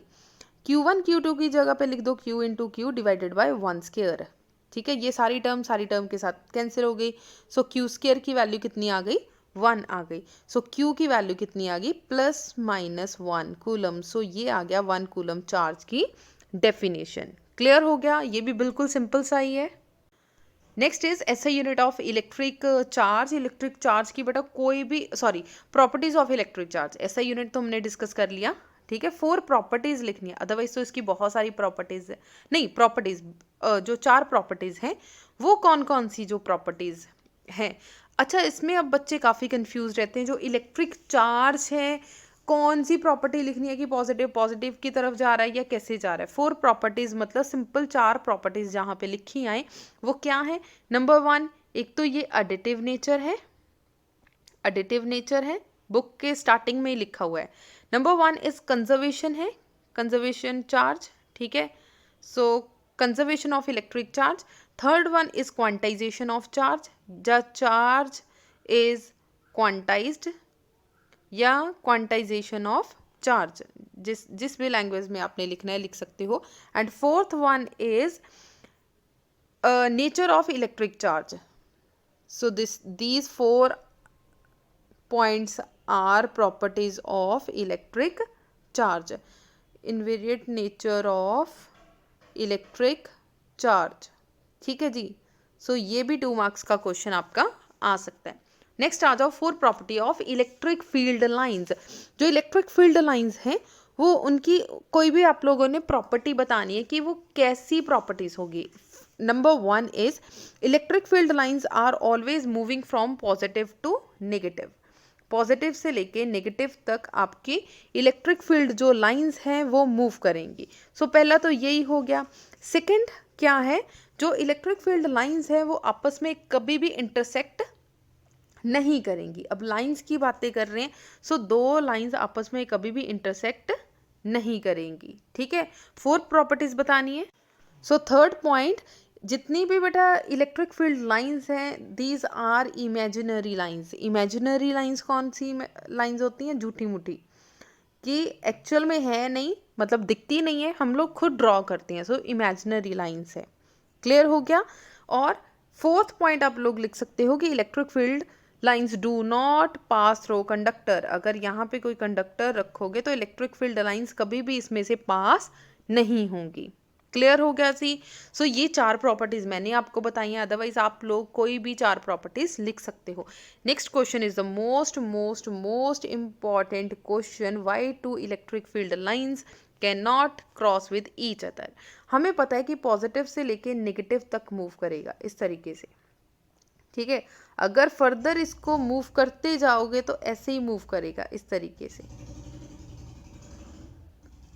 Q1 Q2 की जगह पे लिख दो Q into Q divided by 1 square, ठीक है। ये सारी टर्म के साथ कैंसिल हो गई। सो Q स्क्वायर की वैल्यू कितनी आ गई? 1 आ गई। सो Q की वैल्यू कितनी आ गई? +-1 कूलम। सो ये आ गया 1 कूलम चार्ज की डेफिनेशन। क्लियर हो गया? ये भी बिल्कुल सिंपल सा ही है। Next is SI unit of electric charge. Electric charge की बेटा कोई भी, sorry, properties of electric charge. SI unit तो हमने डिस्कस कर लिया, ठीक है। 4 प्रॉपर्टीज लिखनी है, अदरवाइज तो इसकी बहुत सारी प्रॉपर्टीज है। नहीं, प्रॉपर्टीज जो 4 प्रॉपर्टीज हैं वो कौन कौन सी जो प्रॉपर्टीज हैं? अच्छा, इसमें अब बच्चे काफ़ी कंफ्यूज रहते हैं। जो इलेक्ट्रिक चार्ज है कौन सी प्रॉपर्टी लिखनी है कि पॉजिटिव पॉजिटिव की तरफ जा रहा है या कैसे जा रहा है। 4 प्रॉपर्टीज मतलब सिंपल 4 प्रॉपर्टीज जहाँ पे लिखी आए वो क्या है। नंबर 1, एक तो ये एडिटिव नेचर है, एडिटिव नेचर है, बुक के स्टार्टिंग में ही लिखा हुआ है। नंबर 1 इज कंजर्वेशन है, कंजर्वेशन चार्ज, ठीक है, so conservation of electric charge. Third one is quantization of charge, the charge is quantized या क्वांटाइजेशन ऑफ चार्ज, जिस भी लैंग्वेज में आपने लिखना है लिख सकते हो। And fourth one is nature of electric charge. So these 4 points are properties of electric charge. Invariant nature of electric charge, ठीक है जी। सो ये भी 2 मार्क्स का क्वेश्चन आपका आ सकता है। नेक्स्ट आ जाओ 4 property of electric field lines. जो इलेक्ट्रिक फील्ड लाइंस हैं वो उनकी कोई भी आप लोगों ने प्रॉपर्टी बतानी है कि वो कैसी प्रॉपर्टीज होगी। Number 1 is electric field lines are always moving from positive to negative. Positive से लेके नेगेटिव तक आपकी इलेक्ट्रिक फील्ड जो लाइंस हैं वो मूव करेंगी। सो पहला तो यही हो गया। सेकंड क्या है, जो इलेक्ट्रिक फील्ड लाइंस है वो आपस में कभी भी इंटरसेक्ट नहीं करेंगी। अब लाइंस की बातें कर रहे हैं, सो 2 लाइंस आपस में कभी भी इंटरसेक्ट नहीं करेंगी, ठीक है। 4 प्रॉपर्टीज बतानी है। सो थर्ड पॉइंट, जितनी भी बेटा इलेक्ट्रिक फील्ड लाइंस हैं these are imaginary lines. Imaginary lines कौन सी लाइंस होती हैं, झूठी मूठी, कि एक्चुअल में है नहीं, मतलब दिखती नहीं है, हम लोग खुद ड्रॉ करते हैं। सो इमेजिनरी लाइंस है। क्लियर हो गया। और 4th पॉइंट आप लोग लिख सकते हो कि electric field lines do not pass through conductor. अगर यहाँ पे कोई कंडक्टर रखोगे तो इलेक्ट्रिक फील्ड लाइंस कभी भी इसमें से पास नहीं होंगी। क्लियर हो गया सी। सो ये 4 प्रॉपर्टीज मैंने आपको बताई हैं, अदरवाइज आप लोग कोई भी 4 प्रॉपर्टीज लिख सकते हो। Next question is the most most most important question, why 2 electric field lines can not cross with each other. हमें पता है कि पॉजिटिव से लेके नेगेटिव तक मूव करेगा इस तरीके से, ठीक है। अगर फर्दर इसको मूव करते जाओगे तो ऐसे ही मूव करेगा इस तरीके से,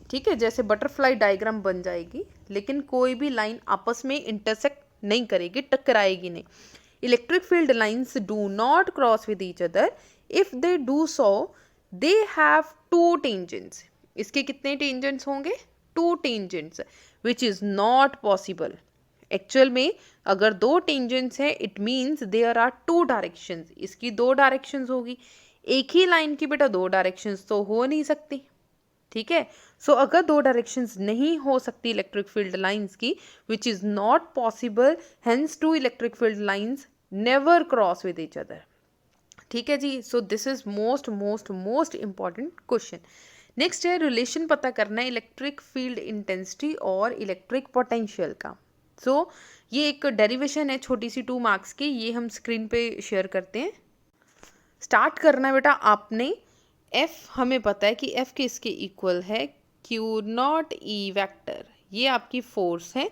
ठीक है, जैसे बटरफ्लाई डायग्राम बन जाएगी, लेकिन कोई भी लाइन आपस में इंटरसेक्ट नहीं करेगी, टकराएगी नहीं। Electric field lines do not cross with each other, if they do so they have 2 tangents. इसके कितने टेंजेंट्स होंगे, 2 tangents, which is not possible. Actual में अगर 2 टेंजेंट्स है it means there are 2 directions. इसकी 2 डायरेक्शंस होगी, एक ही लाइन की बेटा 2 डायरेक्शंस तो हो नहीं सकती, ठीक है। सो अगर 2 डायरेक्शंस नहीं हो सकती इलेक्ट्रिक फील्ड लाइंस की, which is not possible, hence 2 electric field lines never cross with each other, ठीक है जी। So this is most most most important question. Next है रिलेशन पता करना है इलेक्ट्रिक फील्ड इंटेंसिटी और इलेक्ट्रिक पोटेंशियल का। सो ये एक डेरिवेशन है छोटी सी 2 मार्क्स की, ये हम स्क्रीन पे शेयर करते हैं। स्टार्ट करना है बेटा आपने। F हमें पता है कि F किसके इक्वल है, Q नॉट E वेक्टर, ये आपकी फोर्स है।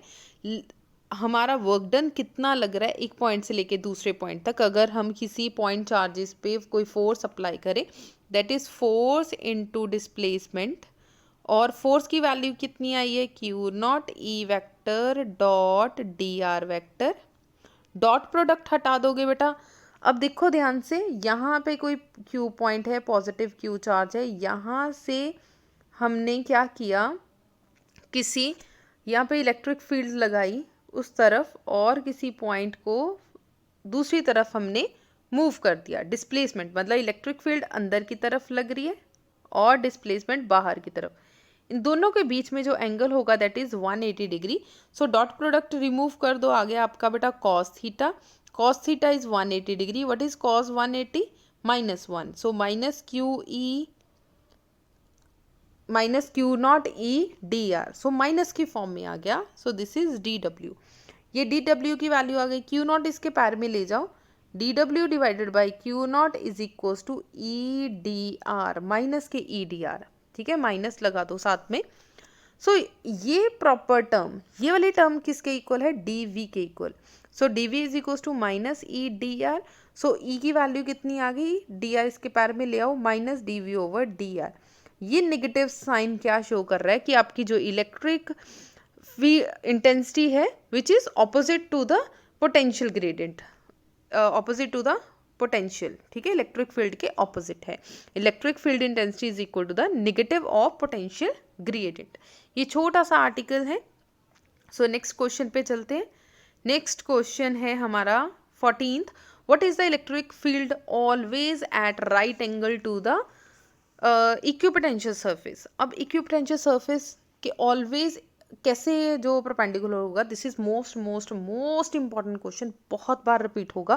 हमारा वर्क डन कितना लग रहा है एक पॉइंट से लेके दूसरे पॉइंट तक, अगर हम किसी पॉइंट चार्जेस पे कोई फोर्स अप्लाई करें, that is force into displacement. और फोर्स की वैल्यू कितनी आई है, Q naught E vector dot DR vector. Dot product हटा दोगे बेटा। अब देखो ध्यान से, यहाँ पे कोई Q पॉइंट है, पॉजिटिव Q चार्ज है, यहाँ से हमने क्या किया, किसी यहाँ पे इलेक्ट्रिक फील्ड लगाई उस तरफ और किसी पॉइंट को दूसरी तरफ हमने मूव कर दिया। डिस्प्लेसमेंट मतलब इलेक्ट्रिक फील्ड अंदर की तरफ लग रही है और डिस्प्लेसमेंट बाहर की तरफ। इन दोनों के बीच में जो एंगल होगा that is 180 degree. So dot product remove कर दो, आगे आपका बेटा cos theta. cos theta is 180 degree. What is cos 180, -1। So minus Q not E D R, so minus की फॉर्म में आ गया। सो दिस इज डी डब्ल्यू। ये डी डब्ल्यू की वैल्यू आ गई। क्यू नॉट इसके पैर में ले जाओ, D W divided by Q not is equal to E D r, minus के ई डी आर, ठीक है, माइनस लगा दो साथ में। सो ये प्रॉपर टर्म, ये वाली टर्म किसके इक्वल है, डी वी के equal. So D V is equal to minus E D R. So E की वैल्यू कितनी आ गई, डी आर इसके पैर में ले आओ, minus d V over d r. ये नेगेटिव साइन क्या शो कर रहा है कि आपकी जो इलेक्ट्रिक इंटेंसिटी है which is opposite to the potential gradient, opposite to the potential, ठीक है, इलेक्ट्रिक फील्ड के ऑपोजिट है। Electric field intensity is equal to the negative of potential gradient. ये छोटा सा आर्टिकल है। सो नेक्स्ट क्वेश्चन पे चलते हैं। नेक्स्ट क्वेश्चन है हमारा 14th, what is the electric field always at right angle to the equipotential surface. अब इक्विपोटेंशियल सरफेस के ऑलवेज कैसे जो परपेंडिकुलर होगा, this is most most most important question, बहुत बार रिपीट होगा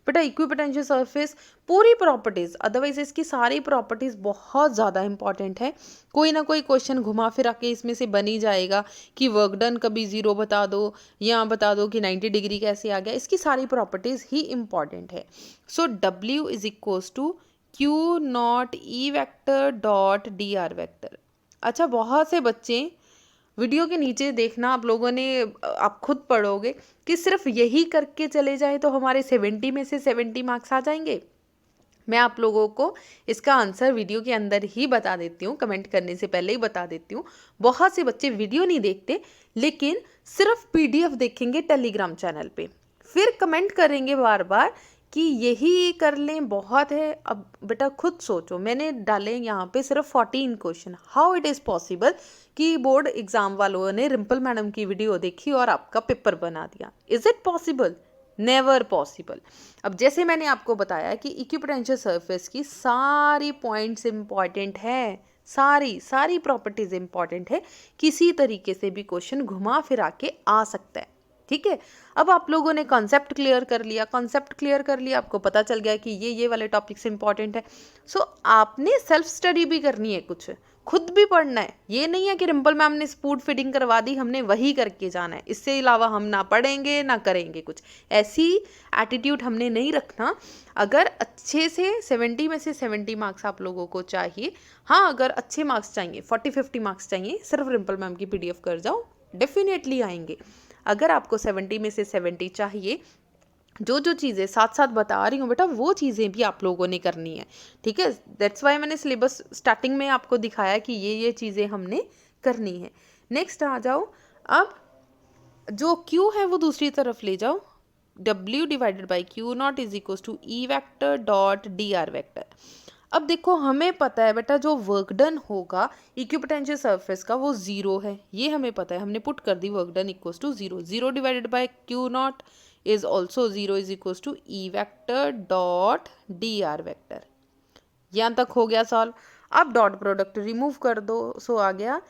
बेटा। इक्विपोटेंशियल सरफेस पूरी प्रॉपर्टीज, अदरवाइज इसकी सारी प्रॉपर्टीज बहुत ज़्यादा इंपॉर्टेंट है। कोई ना कोई क्वेश्चन घुमा फिरा के इसमें से बन ही जाएगा कि वर्क डन कभी 0 बता दो या बता दो कि 90 डिग्री कैसे आ गया। इसकी सारी प्रॉपर्टीज ही इंपॉर्टेंट है। So W is equals to Q naught E vector dot DR vector. अच्छा, बहुत से बच्चे वीडियो के नीचे देखना, आप लोगों ने, आप खुद पढ़ोगे कि सिर्फ यही करके चले जाए तो हमारे 70 में से 70 मार्क्स आ जाएंगे। मैं आप लोगों को इसका आंसर वीडियो के अंदर ही बता देती हूँ, कमेंट करने से पहले ही बता देती हूँ। बहुत से बच्चे वीडियो नहीं देखते लेकिन सिर्फ PDF देखेंगे टेलीग्राम चैनल पे, फिर कमेंट करेंगे बार बार कि यही कर लें, बहुत है। अब बेटा खुद सोचो, मैंने डाले यहाँ पे सिर्फ 14 question, how it is possible कि बोर्ड एग्जाम वालों ने रिम्पल मैडम की वीडियो देखी और आपका पेपर बना दिया? Is it possible? Never possible. अब जैसे मैंने आपको बताया कि इक्विपोटेंशियल सरफेस की सारी पॉइंट्स इंपॉर्टेंट है, सारी प्रॉपर्टीज इंपॉर्टेंट है, किसी तरीके से भी क्वेश्चन घुमा फिरा के आ सकता है, ठीक है। अब आप लोगों ने कॉन्सेप्ट क्लियर कर लिया, आपको पता चल गया कि ये वाले टॉपिक्स इंपॉर्टेंट है। सो आपने सेल्फ स्टडी भी करनी है, कुछ खुद भी पढ़ना है। ये नहीं है कि रिम्पल मैम ने स्पून फीडिंग करवा दी, हमने वही करके जाना है, इससे अलावा हम ना पढ़ेंगे ना करेंगे कुछ। ऐसी एटीट्यूड हमने नहीं रखना। अगर अच्छे से 70 में से 70 मार्क्स आप लोगों को चाहिए, हाँ अगर अच्छे मार्क्स चाहिए, 40-50 मार्क्स चाहिए, सिर्फ रिम्पल मैम की PDF कर जाओ, डेफिनेटली आएंगे। अगर आपको 70 में से 70 चाहिए, जो चीज़ें साथ साथ बता रही हूँ बेटा, वो चीज़ें भी आप लोगों ने करनी है, ठीक है। दैट्स वाई मैंने सिलेबस स्टार्टिंग में आपको दिखाया कि ये चीज़ें हमने करनी है। नेक्स्ट आ जाओ, अब जो Q है वो दूसरी तरफ ले जाओ। W divided by Q naught is equal to E vector dot DR vector. अब देखो, हमें पता है बेटा जो वर्क डन होगा इक्विपोटेंशियल सरफेस का वो 0 है, ये हमें पता है, हमने पुट कर दी work done equals to 0। 0 divided by Q naught is also 0 is equals to E vector dot DR vector. यहाँ तक हो गया सॉल्व। अब डॉट प्रोडक्ट रिमूव कर दो, सो आ गया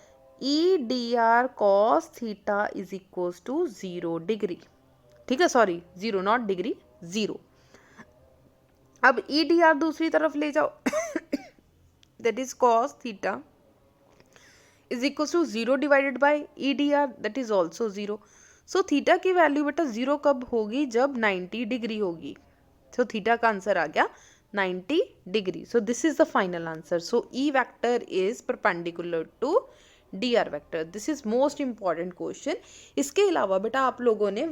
E DR cos theta is equals to 0 degree, ठीक है, सॉरी 0 नॉट डिग्री, 0। अब EDR दूसरी तरफ ले जाओ, that is cos theta is equal to 0 divided by EDR, that is also 0। So theta की वैल्यू बेटा 0 कब होगी? जब 90 डिग्री होगी। सो थीटा का आंसर आ गया 90 degree. So this is the final answer. So E vector is perpendicular to DR vector. This is most important question. इसके अलावा बेटा आप लोगों ने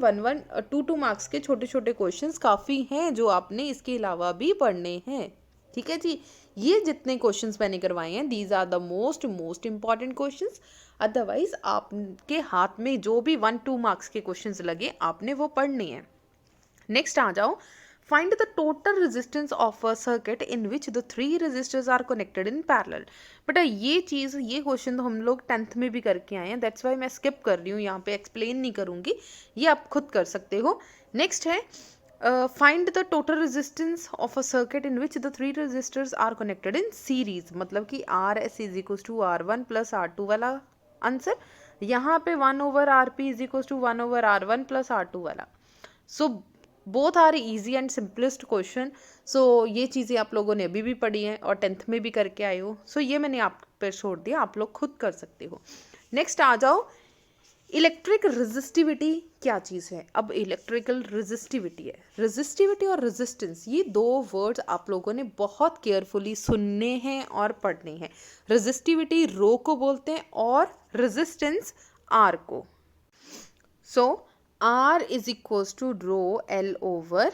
2 मार्क्स के छोटे छोटे क्वेश्चंस काफ़ी हैं जो आपने इसके अलावा भी पढ़ने हैं, ठीक है जी। ये जितने क्वेश्चंस मैंने करवाए हैं, these are the most important questions. Otherwise आपके हाथ में जो भी 1-2 मार्क्स के क्वेश्चंस लगे आपने वो पढ़ने हैं। नेक्स्ट आ जाओ, find the total resistance of a circuit in which the 3 resistors are connected in parallel। बेटा ये क्वेश्चन तो हम लोग 10th में भी करके आए हैं, दैट्स वाई मैं स्किप कर रही हूँ, यहाँ पे एक्सप्लेन नहीं करूँगी, ये आप खुद कर सकते हो। नेक्स्ट है find the total resistance of a circuit in which the 3 resistors are connected in series, मतलब कि RS is equal to R1 plus R2 वाला आंसर। यहाँ पे 1/RP is equal to 1/R1 plus R2 वाला। So both are easy and simplest question. So ये चीज़ें आप लोगों ने अभी भी पढ़ी हैं और 10th में भी करके आए हो। सो ये मैंने आप पर छोड़ दिया, आप लोग खुद कर सकते हो। नेक्स्ट आ जाओ, इलेक्ट्रिक रेजिस्टिविटी क्या चीज़ है? अब इलेक्ट्रिकल रेजिस्टिविटी है, रेजिस्टिविटी और रेजिस्टेंस, ये 2 वर्ड्स आप लोगों ने बहुत केयरफुली सुनने हैं और पढ़ने हैं। रेजिस्टिविटी रो को बोलते हैं और रेजिस्टेंस R को। सो R is equals to rho L over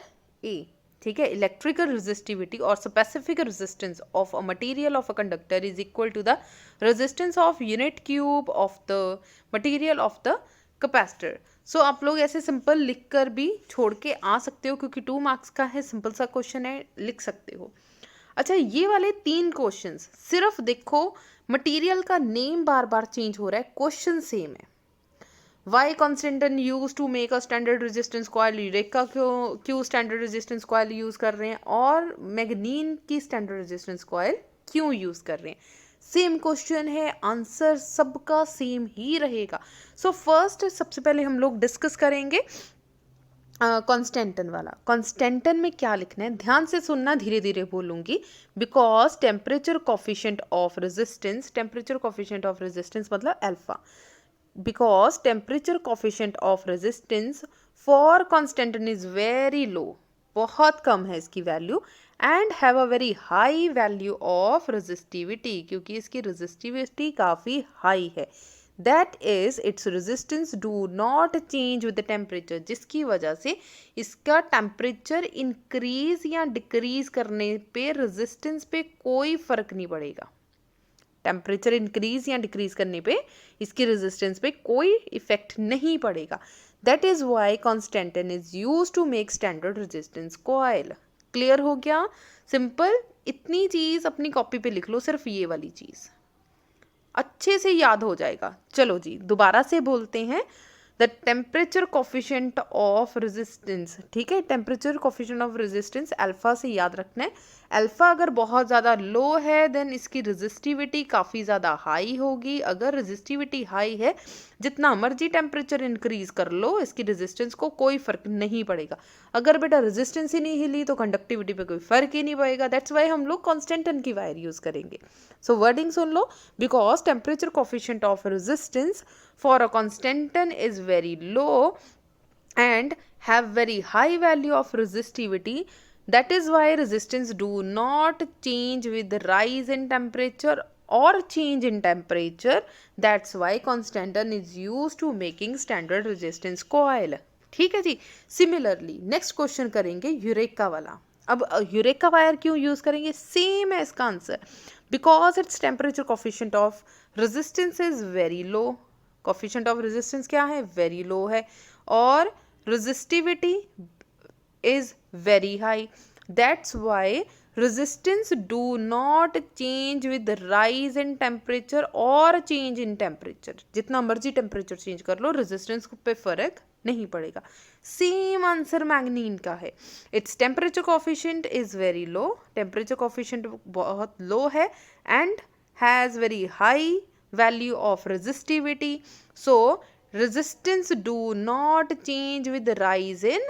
A। ठीक है, इलेक्ट्रिकल रेजिस्टिविटी और specific resistance of a material of a conductor is equal to the resistance of unit cube of the material of the capacitor. So आप लोग ऐसे simple लिख कर भी छोड़ के आ सकते हो, क्योंकि 2 मार्क्स का है, सिंपल सा क्वेश्चन है, लिख सकते हो। अच्छा, ये वाले 3 क्वेश्चंस सिर्फ देखो, मटेरियल का नेम बार बार चेंज हो रहा है, क्वेश्चन सेम है। Why constantan use to make a standard resistance coil, eureka क्यों स्टैंडर्ड रेजिस्टेंस कॉइल यूज कर रहे हैं, और मैग्नीन की स्टैंडर्ड रेजिस्टेंस कॉइल क्यों यूज कर रहे हैं। सेम क्वेश्चन है, आंसर सबका सेम ही रहेगा। सो फर्स्ट सबसे पहले हम लोग डिस्कस करेंगे कॉन्स्टेंटन वाला। कॉन्स्टेंटन में क्या लिखना है, ध्यान से सुनना, धीरे धीरे बोलूंगी। Because temperature coefficient of resistance, temperature coefficient of resistance मतलब alpha, because temperature coefficient of resistance for constantan is very low, बहुत कम है इसकी value, and have a very high value of resistivity, क्योंकि इसकी रेजिस्टिविटी काफ़ी हाई है। That is its resistance do not change with the temperature, जिसकी वजह से इसका टेम्परेचर इंक्रीज या डिक्रीज करने पे रेजिस्टेंस पे कोई फर्क नहीं पड़ेगा। टेम्परेचर इंक्रीज या डिक्रीज करने पे इसकी रेजिस्टेंस पे कोई इफेक्ट नहीं पड़ेगा। That is why constantan is use to make standard resistance coil. Clear हो गया, सिंपल। इतनी चीज अपनी कॉपी पे लिख लो, सिर्फ ये वाली चीज अच्छे से याद हो जाएगा। चलो जी, दोबारा से बोलते हैं। The temperature coefficient of resistance, ठीक है, temperature coefficient of resistance alpha से याद रखना है। अल्फा अगर बहुत ज़्यादा लो है देन इसकी रेजिस्टिविटी काफ़ी ज़्यादा हाई होगी। अगर रेजिस्टिविटी हाई है, जितना मर्जी टेम्परेचर इंक्रीज कर लो, इसकी रेजिस्टेंस को कोई फर्क नहीं पड़ेगा। अगर बेटा रेजिस्टेंस ही नहीं हिली तो कंडक्टिविटी पे कोई फर्क ही नहीं पड़ेगा। दैट्स वाई हम लोग कॉन्स्टेंटन की वायर यूज़ करेंगे। सो वर्डिंग सुन लो, because temperature coefficient of resistance for a constantan is very low and have very high value of resistivity. That is why resistance do not change with the rise in temperature or change in temperature. That's why constantan is used to making standard resistance coil. ठीक है जी। Similarly next question करेंगे eureka वाला। अब eureka wire क्यों use करेंगे, same है इसका answer. Because its temperature coefficient of resistance is very low. Coefficient of resistance क्या है, वेरी लो है, और resistivity is very high. That's why resistance do not change with rise in temperature और change in temperature. जितना मर्जी temperature change कर लो, resistance पे फर्क नहीं पड़ेगा। सेम आंसर मैग्नीन का है। Its temperature coefficient is very low, temperature coefficient बहुत लो है, and has very high value of resistivity. So resistance do not change with rise in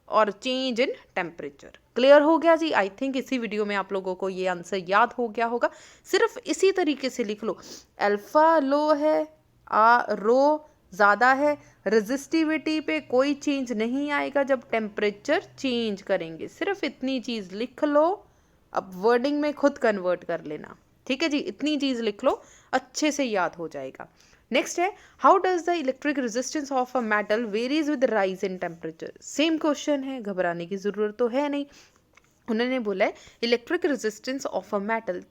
और change in temperature. क्लियर हो गया जी। आई थिंक इसी video में आप लोगों को ये आंसर याद हो गया होगा। सिर्फ इसी तरीके से लिख लो, अल्फा लो है, रो ज़्यादा है, रेजिस्टिविटी पे कोई चेंज नहीं आएगा जब टेम्परेचर चेंज करेंगे। सिर्फ इतनी चीज़ लिख लो, अब वर्डिंग में खुद कन्वर्ट कर लेना। ठीक है जी, इतनी चीज़ लिख लो, अच्छे से याद हो जाएगा। नेक्स्ट है, how does the electric resistance of a metal varies with rise in temperature. Same question है, घबराने की ज़रूरत तो है नहीं। उन्होंने बोला है electric resistance of a metal.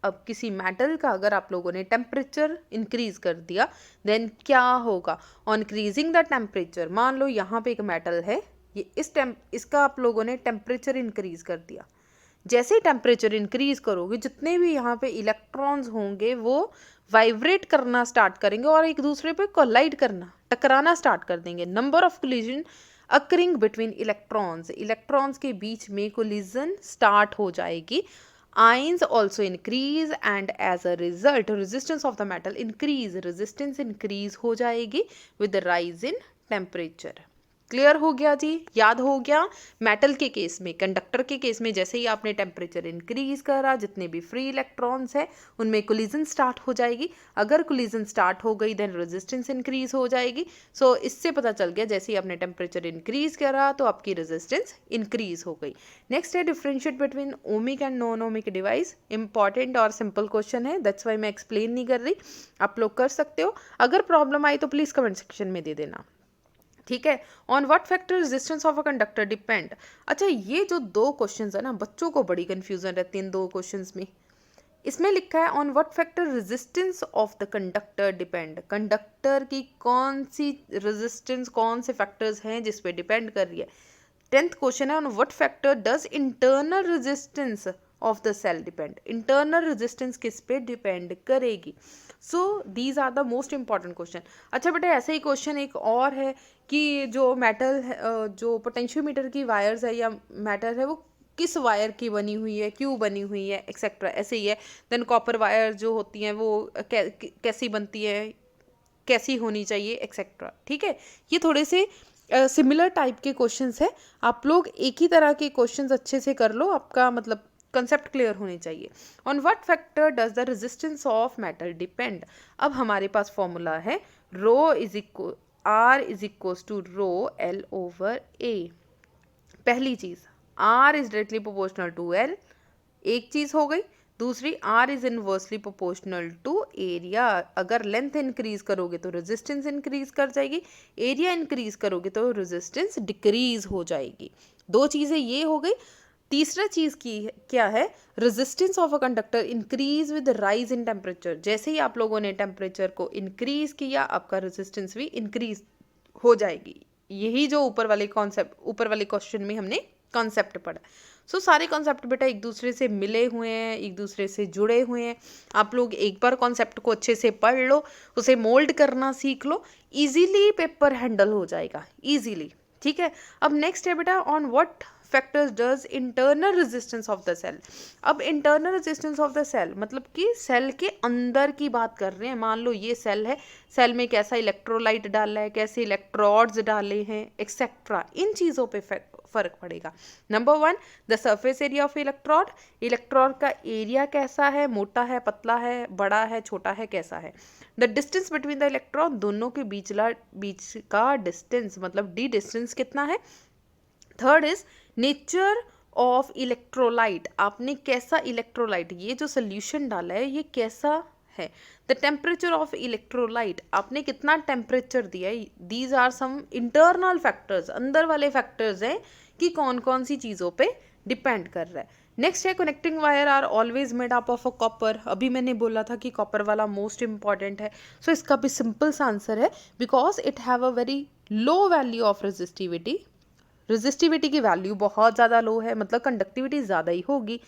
अब किसी मेटल का अगर आप लोगों ने टेम्परेचर इंक्रीज कर दिया देन क्या होगा, ऑन इंक्रीजिंग द टेम्परेचर। मान लो यहाँ पे एक मेटल है, ये इसका आप लोगों ने टेम्परेचर इंक्रीज कर दिया। जैसे ही टेम्परेचर इंक्रीज करोगे, जितने भी यहाँ पे इलेक्ट्रॉन्स होंगे वो वाइब्रेट करना स्टार्ट करेंगे और एक दूसरे पे कोलाइड करना, टकराना स्टार्ट कर देंगे। Number of collision occurring between electrons, electrons के बीच में कोलिजन स्टार्ट हो जाएगी। Ions also increase and as a result resistance of the metal increase, resistance increase हो जाएगी with rise in temperature. Clear हो गया जी, याद हो गया। मेटल के केस में, कंडक्टर के केस में जैसे ही आपने टेम्परेचर इंक्रीज करा, जितने भी फ्री इलेक्ट्रॉन्स हैं उनमें कोलिजन स्टार्ट हो जाएगी। अगर कोलिजन स्टार्ट हो गई देन रेजिस्टेंस इंक्रीज हो जाएगी। सो इससे पता चल गया जैसे ही आपने टेम्परेचर इंक्रीज करा तो आपकी रेजिस्टेंस इंक्रीज हो गई। नेक्स्ट है differentiate between ohmic and non ohmic device. Important और सिंपल क्वेश्चन है, दैट्स वाई मैं एक्सप्लेन नहीं कर रही, आप लोग कर सकते हो। अगर प्रॉब्लम आई तो प्लीज़ कमेंट सेक्शन में दे देना। ठीक है। On what factor resistance of a conductor depend. अच्छा, ये जो दो क्वेश्चंस है ना, बच्चों को बड़ी कंफ्यूजन रहती है इन दो क्वेश्चंस में। इसमें लिखा है on what factor resistance of the conductor depend. Conductor की कौन सी रेजिस्टेंस, कौन से फैक्टर्स हैं जिस पे डिपेंड कर रही है। 10th क्वेश्चन है on what factor does internal resistance of the cell depend. Internal resistance किस पे डिपेंड करेगी। So these are the most important question. अच्छा बेटा, ऐसे ही क्वेश्चन एक और है कि जो मेटल जो पोटेंशियोमीटर की वायर्स है या मैटर है वो किस वायर की बनी हुई है, क्यों बनी हुई है, एक्सेट्रा, ऐसे ही है। देन कॉपर वायर जो होती हैं वो कैसी बनती है, कैसी होनी चाहिए, एक्सेट्रा। ठीक है, ये थोड़े से सिमिलर टाइप के क्वेश्चंस है। आप लोग एक ही तरह के क्वेश्चंस अच्छे से कर लो, आपका मतलब कंसेप्ट क्लियर होने चाहिए। On what factor does the resistance of metal depend. अब हमारे पास फॉर्मूला है rho is equal R is equal to rho L over A. पहली चीज R is directly proportional to L, एक चीज हो गई। दूसरी R is inversely proportional to area. अगर लेंथ इंक्रीज करोगे तो रेजिस्टेंस इंक्रीज कर जाएगी, एरिया इंक्रीज करोगे तो रेजिस्टेंस डिक्रीज हो जाएगी। दो चीजें ये हो गई। तीसरा चीज की क्या है, resistance of a conductor increase with rise in temperature. जैसे ही आप लोगों ने टेम्परेचर को इंक्रीज किया, आपका रेजिस्टेंस भी इंक्रीज हो जाएगी। यही जो ऊपर वाले कॉन्सेप्ट, ऊपर वाले क्वेश्चन में हमने कॉन्सेप्ट पढ़ा। सो सारे कॉन्सेप्ट बेटा एक दूसरे से मिले हुए हैं, एक दूसरे से जुड़े हुए हैं। आप लोग एक बार कॉन्सेप्ट को अच्छे से पढ़ लो, उसे मोल्ड करना सीख लो, इजीली पेपर हैंडल हो जाएगा, इजीली। ठीक है, अब नेक्स्ट है बेटा on what factors does internal resistance of the cell. अब internal resistance of the cell मतलब कि सेल के अंदर की बात कर रहे हैं। मान लो ये सेल है, सेल में कैसा इलेक्ट्रोलाइट डाला है, कैसे इलेक्ट्रोड्स डाले हैं, एक्सेट्रा, इन चीज़ों पे फर्क पड़ेगा। Number 1, the surface area of electrode. Electrode का एरिया कैसा है, मोटा है, पतला है, बड़ा है, छोटा है, कैसा है। The distance between the electron, दोनों के बीच का डिस्टेंस मतलब डी डिस्टेंस कितना है। Third is nature of electrolyte, आपने कैसा इलेक्ट्रोलाइट, ये जो सोल्यूशन डाला है ये कैसा है। द टेम्परेचर ऑफ इलेक्ट्रोलाइट, आपने कितना टेम्परेचर दिया है। These are some internal factors, अंदर वाले फैक्टर्स हैं कि कौन कौन सी चीज़ों पे डिपेंड कर रहा है। नेक्स्ट है connecting wire are always made up of a copper. अभी मैंने बोला था कि कॉपर वाला मोस्ट इंपॉर्टेंट है। सो इसका भी सिंपल सा आंसर है because it have a very low value of resistivity. Resistivity की वैल्यू बहुत ज़्यादा लो है, मतलब कंडक्टिविटी ज़्यादा ही होगी।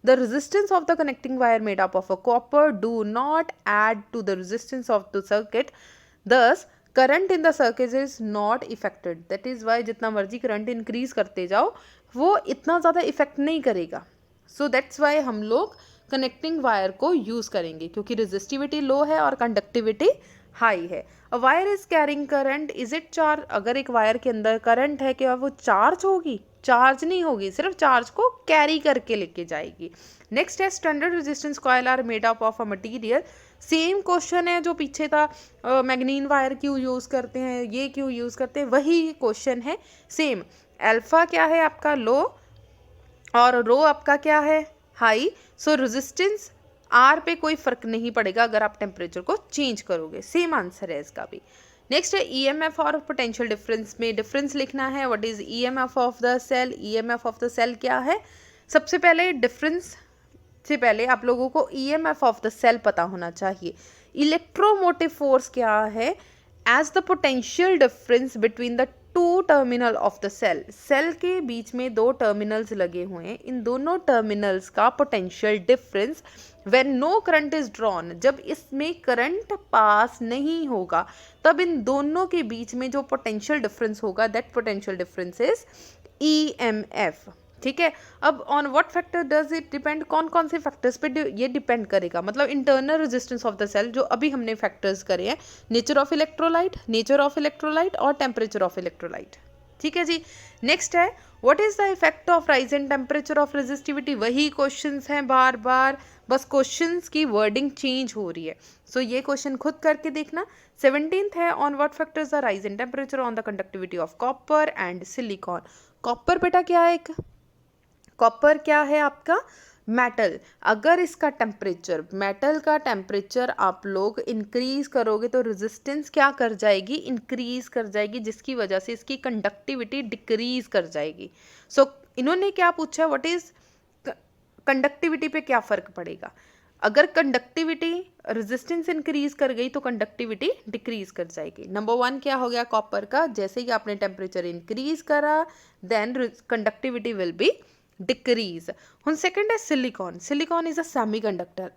The resistance of the connecting wire made up of a copper do not add to the resistance of the circuit, thus current in the circuit is not affected. That is why जितना मर्जी current increase करते जाओ वो इतना ज़्यादा effect नहीं करेगा। So that's why हम लोग कनेक्टिंग वायर को यूज़ करेंगे क्योंकि रेजिस्टिविटी लो है और कंडक्टिविटी हाई है। A wire is carrying current, is it charge. अगर एक वायर के अंदर करंट है, क्या वो चार्ज होगी? चार्ज नहीं होगी, सिर्फ चार्ज को कैरी करके लेके जाएगी। नेक्स्ट है standard resistance coil are made up of a material. Same question है जो पीछे था, मैग्नीन वायर क्यों यूज़ करते हैं, ये क्यों यूज़ करते हैं, वही क्वेश्चन है सेम। अल्फा क्या है आपका, लो, और रो आपका क्या है, हाई। सो रेजिस्टेंस आर पे कोई फर्क नहीं पड़ेगा अगर आप टेम्परेचर को चेंज करोगे। सेम आंसर है इसका भी। नेक्स्ट है ईएमएफ और पोटेंशियल डिफरेंस में डिफरेंस लिखना है। What is EMF of the cell. EMF of the cell क्या है, सबसे पहले डिफरेंस से पहले आप लोगों को ईएमएफ ऑफ द सेल पता होना चाहिए। इलेक्ट्रोमोटिव फोर्स क्या है, as the potential difference between the two terminal of the cell. Cell के बीच में दो टर्मिनल्स लगे हुए हैं, इन दोनों टर्मिनल्स का potential difference when no current is drawn, जब इसमें करंट पास नहीं होगा तब इन दोनों के बीच में जो पोटेंशियल डिफरेंस होगा that potential difference is EMF. ठीक है, अब on what factor does it depend, कौन कौन से फैक्टर्स पे ये डिपेंड करेगा, मतलब internal resistance of the cell जो अभी हमने फैक्टर्स करे हैं, नेचर ऑफ इलेक्ट्रोलाइट और टेम्परेचर ऑफ इलेक्ट्रोलाइट। ठीक है जी। नेक्स्ट है what is the effect of rise in temperature of resistivity. वही क्वेश्चंस हैं बार बार, बस क्वेश्चंस की वर्डिंग चेंज हो रही है। सो ये क्वेश्चन खुद करके देखना। 17th है on what factors the rise in temperature on the conductivity of copper and silicon. Copper बेटा क्या है, एक कॉपर क्या है आपका मेटल, अगर इसका टेम्परेचर, मेटल का टेम्परेचर आप लोग इंक्रीज करोगे तो रेजिस्टेंस क्या कर जाएगी, इंक्रीज कर जाएगी, जिसकी वजह से इसकी कंडक्टिविटी डिक्रीज कर जाएगी। सो इन्होंने क्या पूछा, व्हाट इज कंडक्टिविटी पे क्या फर्क पड़ेगा। अगर कंडक्टिविटी रेजिस्टेंस इंक्रीज कर गई तो कंडक्टिविटी डिक्रीज कर जाएगी। नंबर 1 क्या हो गया कॉपर का, जैसे ही आपने टेम्परेचर इंक्रीज करा then conductivity will be decrease. हुन सेकंड है silicon, silicon is a semiconductor.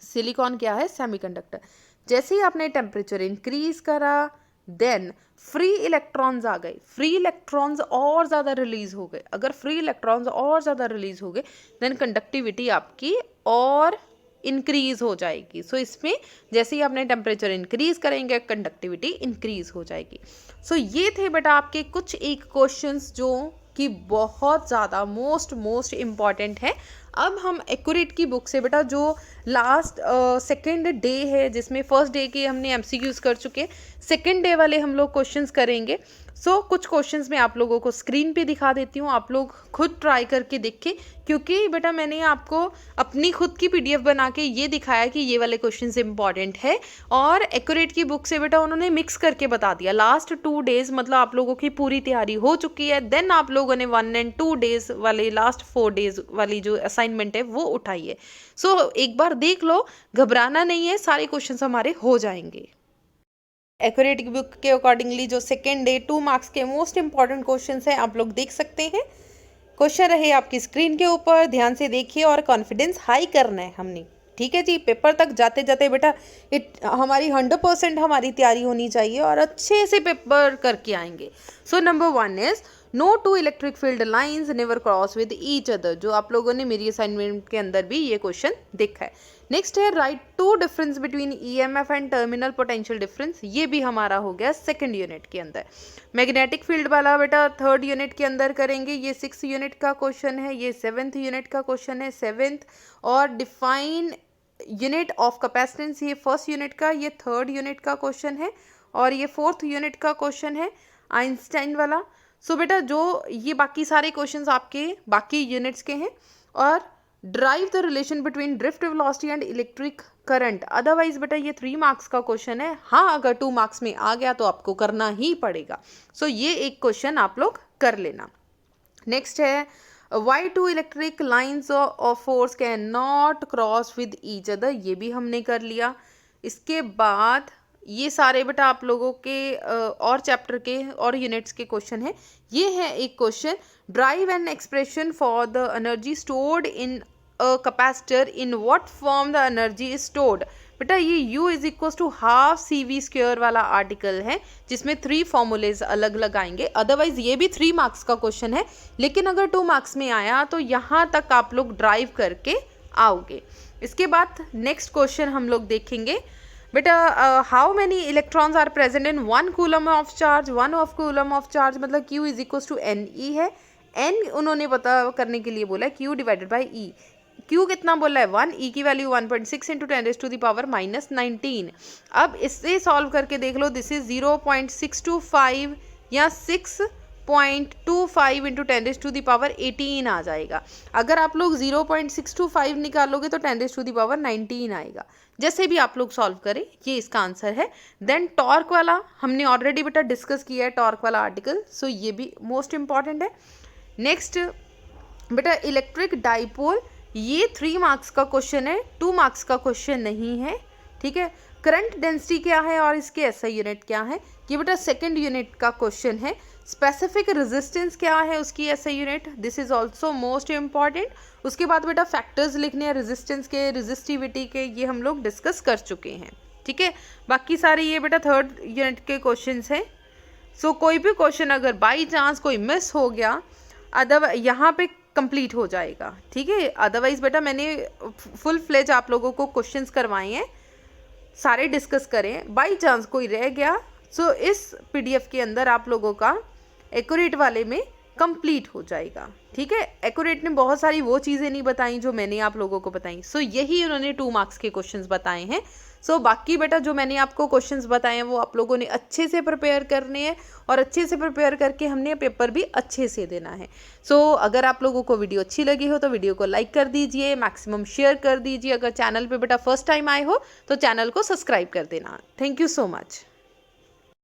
Silicon क्या है, सेमीकंडक्टर। जैसे ही आपने टेम्परेचर इंक्रीज करा देन फ्री इलेक्ट्रॉन्स आ गए, फ्री इलेक्ट्रॉन्स और ज़्यादा रिलीज हो गए। अगर फ्री इलेक्ट्रॉन्स और ज़्यादा रिलीज हो गए देन कंडक्टिविटी आपकी और इंक्रीज हो जाएगी। सो इसमें जैसे ही आपने टेम्परेचर इंक्रीज करेंगे कंडक्टिविटी इंक्रीज हो जाएगी। सो ये थे बेटा आपके कुछ एक क्वेश्चंस जो कि बहुत ज़्यादा मोस्ट इम्पॉर्टेंट है। अब हम एक्यूरेट की बुक से बेटा जो लास्ट सेकेंड डे है, जिसमें फर्स्ट डे के हमने एमसीक्यूज कर चुके, सेकेंड डे वाले हम लोग क्वेश्चंस करेंगे। सो कुछ क्वेश्चंस मैं आप लोगों को स्क्रीन पे दिखा देती हूँ, आप लोग खुद ट्राई करके देखें, क्योंकि बेटा मैंने आपको अपनी खुद की पीडीएफ बना के ये दिखाया कि ये वाले क्वेश्चंस इंपॉर्टेंट है, और एक्यूरेट की बुक से बेटा उन्होंने मिक्स करके बता दिया। लास्ट 2 डेज मतलब आप लोगों की पूरी तैयारी हो चुकी है, देन आप लोगों ने 1 and 2 डेज वाले लास्ट 4 डेज वाली जो असाइनमेंट है वो उठाई है। सो एक बार देख लो, घबराना नहीं है, सारे क्वेश्चंस हमारे हो जाएंगे। एक्यूरेट की बुक के अकॉर्डिंगली जो सेकेंड डे 2 मार्क्स के मोस्ट इंपॉर्टेंट क्वेश्चंस हैं आप लोग देख सकते हैं। क्वेश्चन रहे आपकी स्क्रीन के ऊपर, ध्यान से देखिए और कॉन्फिडेंस हाई करना है हमने, ठीक है जी। पेपर तक जाते जाते बेटा हमारी 100% हमारी तैयारी होनी चाहिए और अच्छे से पेपर करके आएंगे। So number 1 is no two electric field lines never cross with each other, जो आप लोगों ने मेरी असाइनमेंट के अंदर भी ये क्वेश्चन देखा है। नेक्स्ट है write two difference between EMF and terminal potential difference, ये भी हमारा हो गया सेकंड यूनिट के अंदर। मैग्नेटिक फील्ड वाला बेटा थर्ड यूनिट के अंदर करेंगे, ये 6th यूनिट का क्वेश्चन है, ये 7th यूनिट का क्वेश्चन है 7th। और डिफाइन यूनिट ऑफ कैपेसिटेंस, ये 1st यूनिट का, ये 3rd यूनिट का क्वेश्चन है, और ये 4th यूनिट का क्वेश्चन है आइंस्टाइन वाला। सो बेटा जो ये बाकी सारे क्वेश्चंस आपके बाकी यूनिट्स के हैं। और drive the relation between drift velocity and electric current, otherwise बेटा ये 3 मार्क्स का क्वेश्चन है। हाँ अगर 2 मार्क्स में आ गया तो आपको करना ही पड़ेगा। सो ये एक क्वेश्चन आप लोग कर लेना। नेक्स्ट है why two electric lines of force can not cross with each other, ये भी हमने कर लिया। इसके बाद ये सारे बेटा आप लोगों के और चैप्टर के और यूनिट्स के क्वेश्चन है। ये है एक question, derive an expression for the energy stored in a capacitor, in what form the energy is stored. बेटा ये U is equal to half CV² वाला आर्टिकल है, जिसमें 3 फॉर्मूलेज अलग लगाएंगे। अदरवाइज ये भी 3 मार्क्स का क्वेश्चन है, लेकिन अगर 2 मार्क्स में आया तो यहाँ तक आप लोग ड्राइव करके आओगे। इसके बाद नेक्स्ट क्वेश्चन हम लोग देखेंगे बेटा, how many electrons are present in 1 coulomb of charge, 1 of coulomb of charge मतलब Q is equal to NE है। N उन्होंने पता करने के लिए बोला है Q divided by E। Q कितना बोला है 1, E की वैल्यू 1.6 इंटू 10⁻⁻19। अब इससे सॉल्व करके देख लो, दिस इज 0.625 या 6.25 इंटू 10⁻18 आ जाएगा। अगर आप लोग 0.625 निकालोगे तो 10⁻19 आएगा। जैसे भी आप लोग सॉल्व करें ये इसका आंसर है। देन टॉर्क वाला हमने ऑलरेडी बेटा डिस्कस किया है, टॉर्क वाला आर्टिकल, सो ये भी मोस्ट इंपॉर्टेंट है। नेक्स्ट बेटा इलेक्ट्रिक डाइपोल, ये 3 मार्क्स का क्वेश्चन है, 2 मार्क्स का क्वेश्चन नहीं है, ठीक है। करंट डेंसिटी क्या है और इसके SI यूनिट क्या है, ये बेटा सेकंड यूनिट का क्वेश्चन है। स्पेसिफिक रेजिस्टेंस क्या है उसकी SI unit, this is also most important. उसके बाद बेटा फैक्टर्स लिखने हैं रेजिस्टेंस के, रेजिस्टिविटी के, ये हम लोग डिस्कस कर चुके हैं, ठीक है। बाकी सारे ये बेटा थर्ड यूनिट के क्वेश्चन हैं। सो कोई भी क्वेश्चन अगर बाई चांस कोई मिस हो गया अदरवाइज यहाँ पे कंप्लीट हो जाएगा, ठीक है। अदरवाइज बेटा मैंने फुल फ्लेज आप लोगों को क्वेश्चंस करवाए हैं, सारे डिस्कस करें। बाई चांस कोई रह गया सो इस PDF के अंदर आप लोगों का एक्यूरेट वाले में कंप्लीट हो जाएगा, ठीक है। एक्यूरेट ने बहुत सारी वो चीज़ें नहीं बताई जो मैंने आप लोगों को बताई। सो यही उन्होंने 2 मार्क्स के क्वेश्चंस बताए हैं। सो बाकी बेटा जो मैंने आपको क्वेश्चंस बताए हैं वो आप लोगों ने अच्छे से प्रिपेयर करने हैं और अच्छे से प्रिपेयर करके हमने पेपर भी अच्छे से देना है। सो अगर आप लोगों को वीडियो अच्छी लगी हो तो वीडियो को लाइक कर दीजिए, मैक्सिमम शेयर कर दीजिए। अगर चैनल पे बेटा फर्स्ट टाइम आए हो तो चैनल को सब्सक्राइब कर देना। Thank you so much.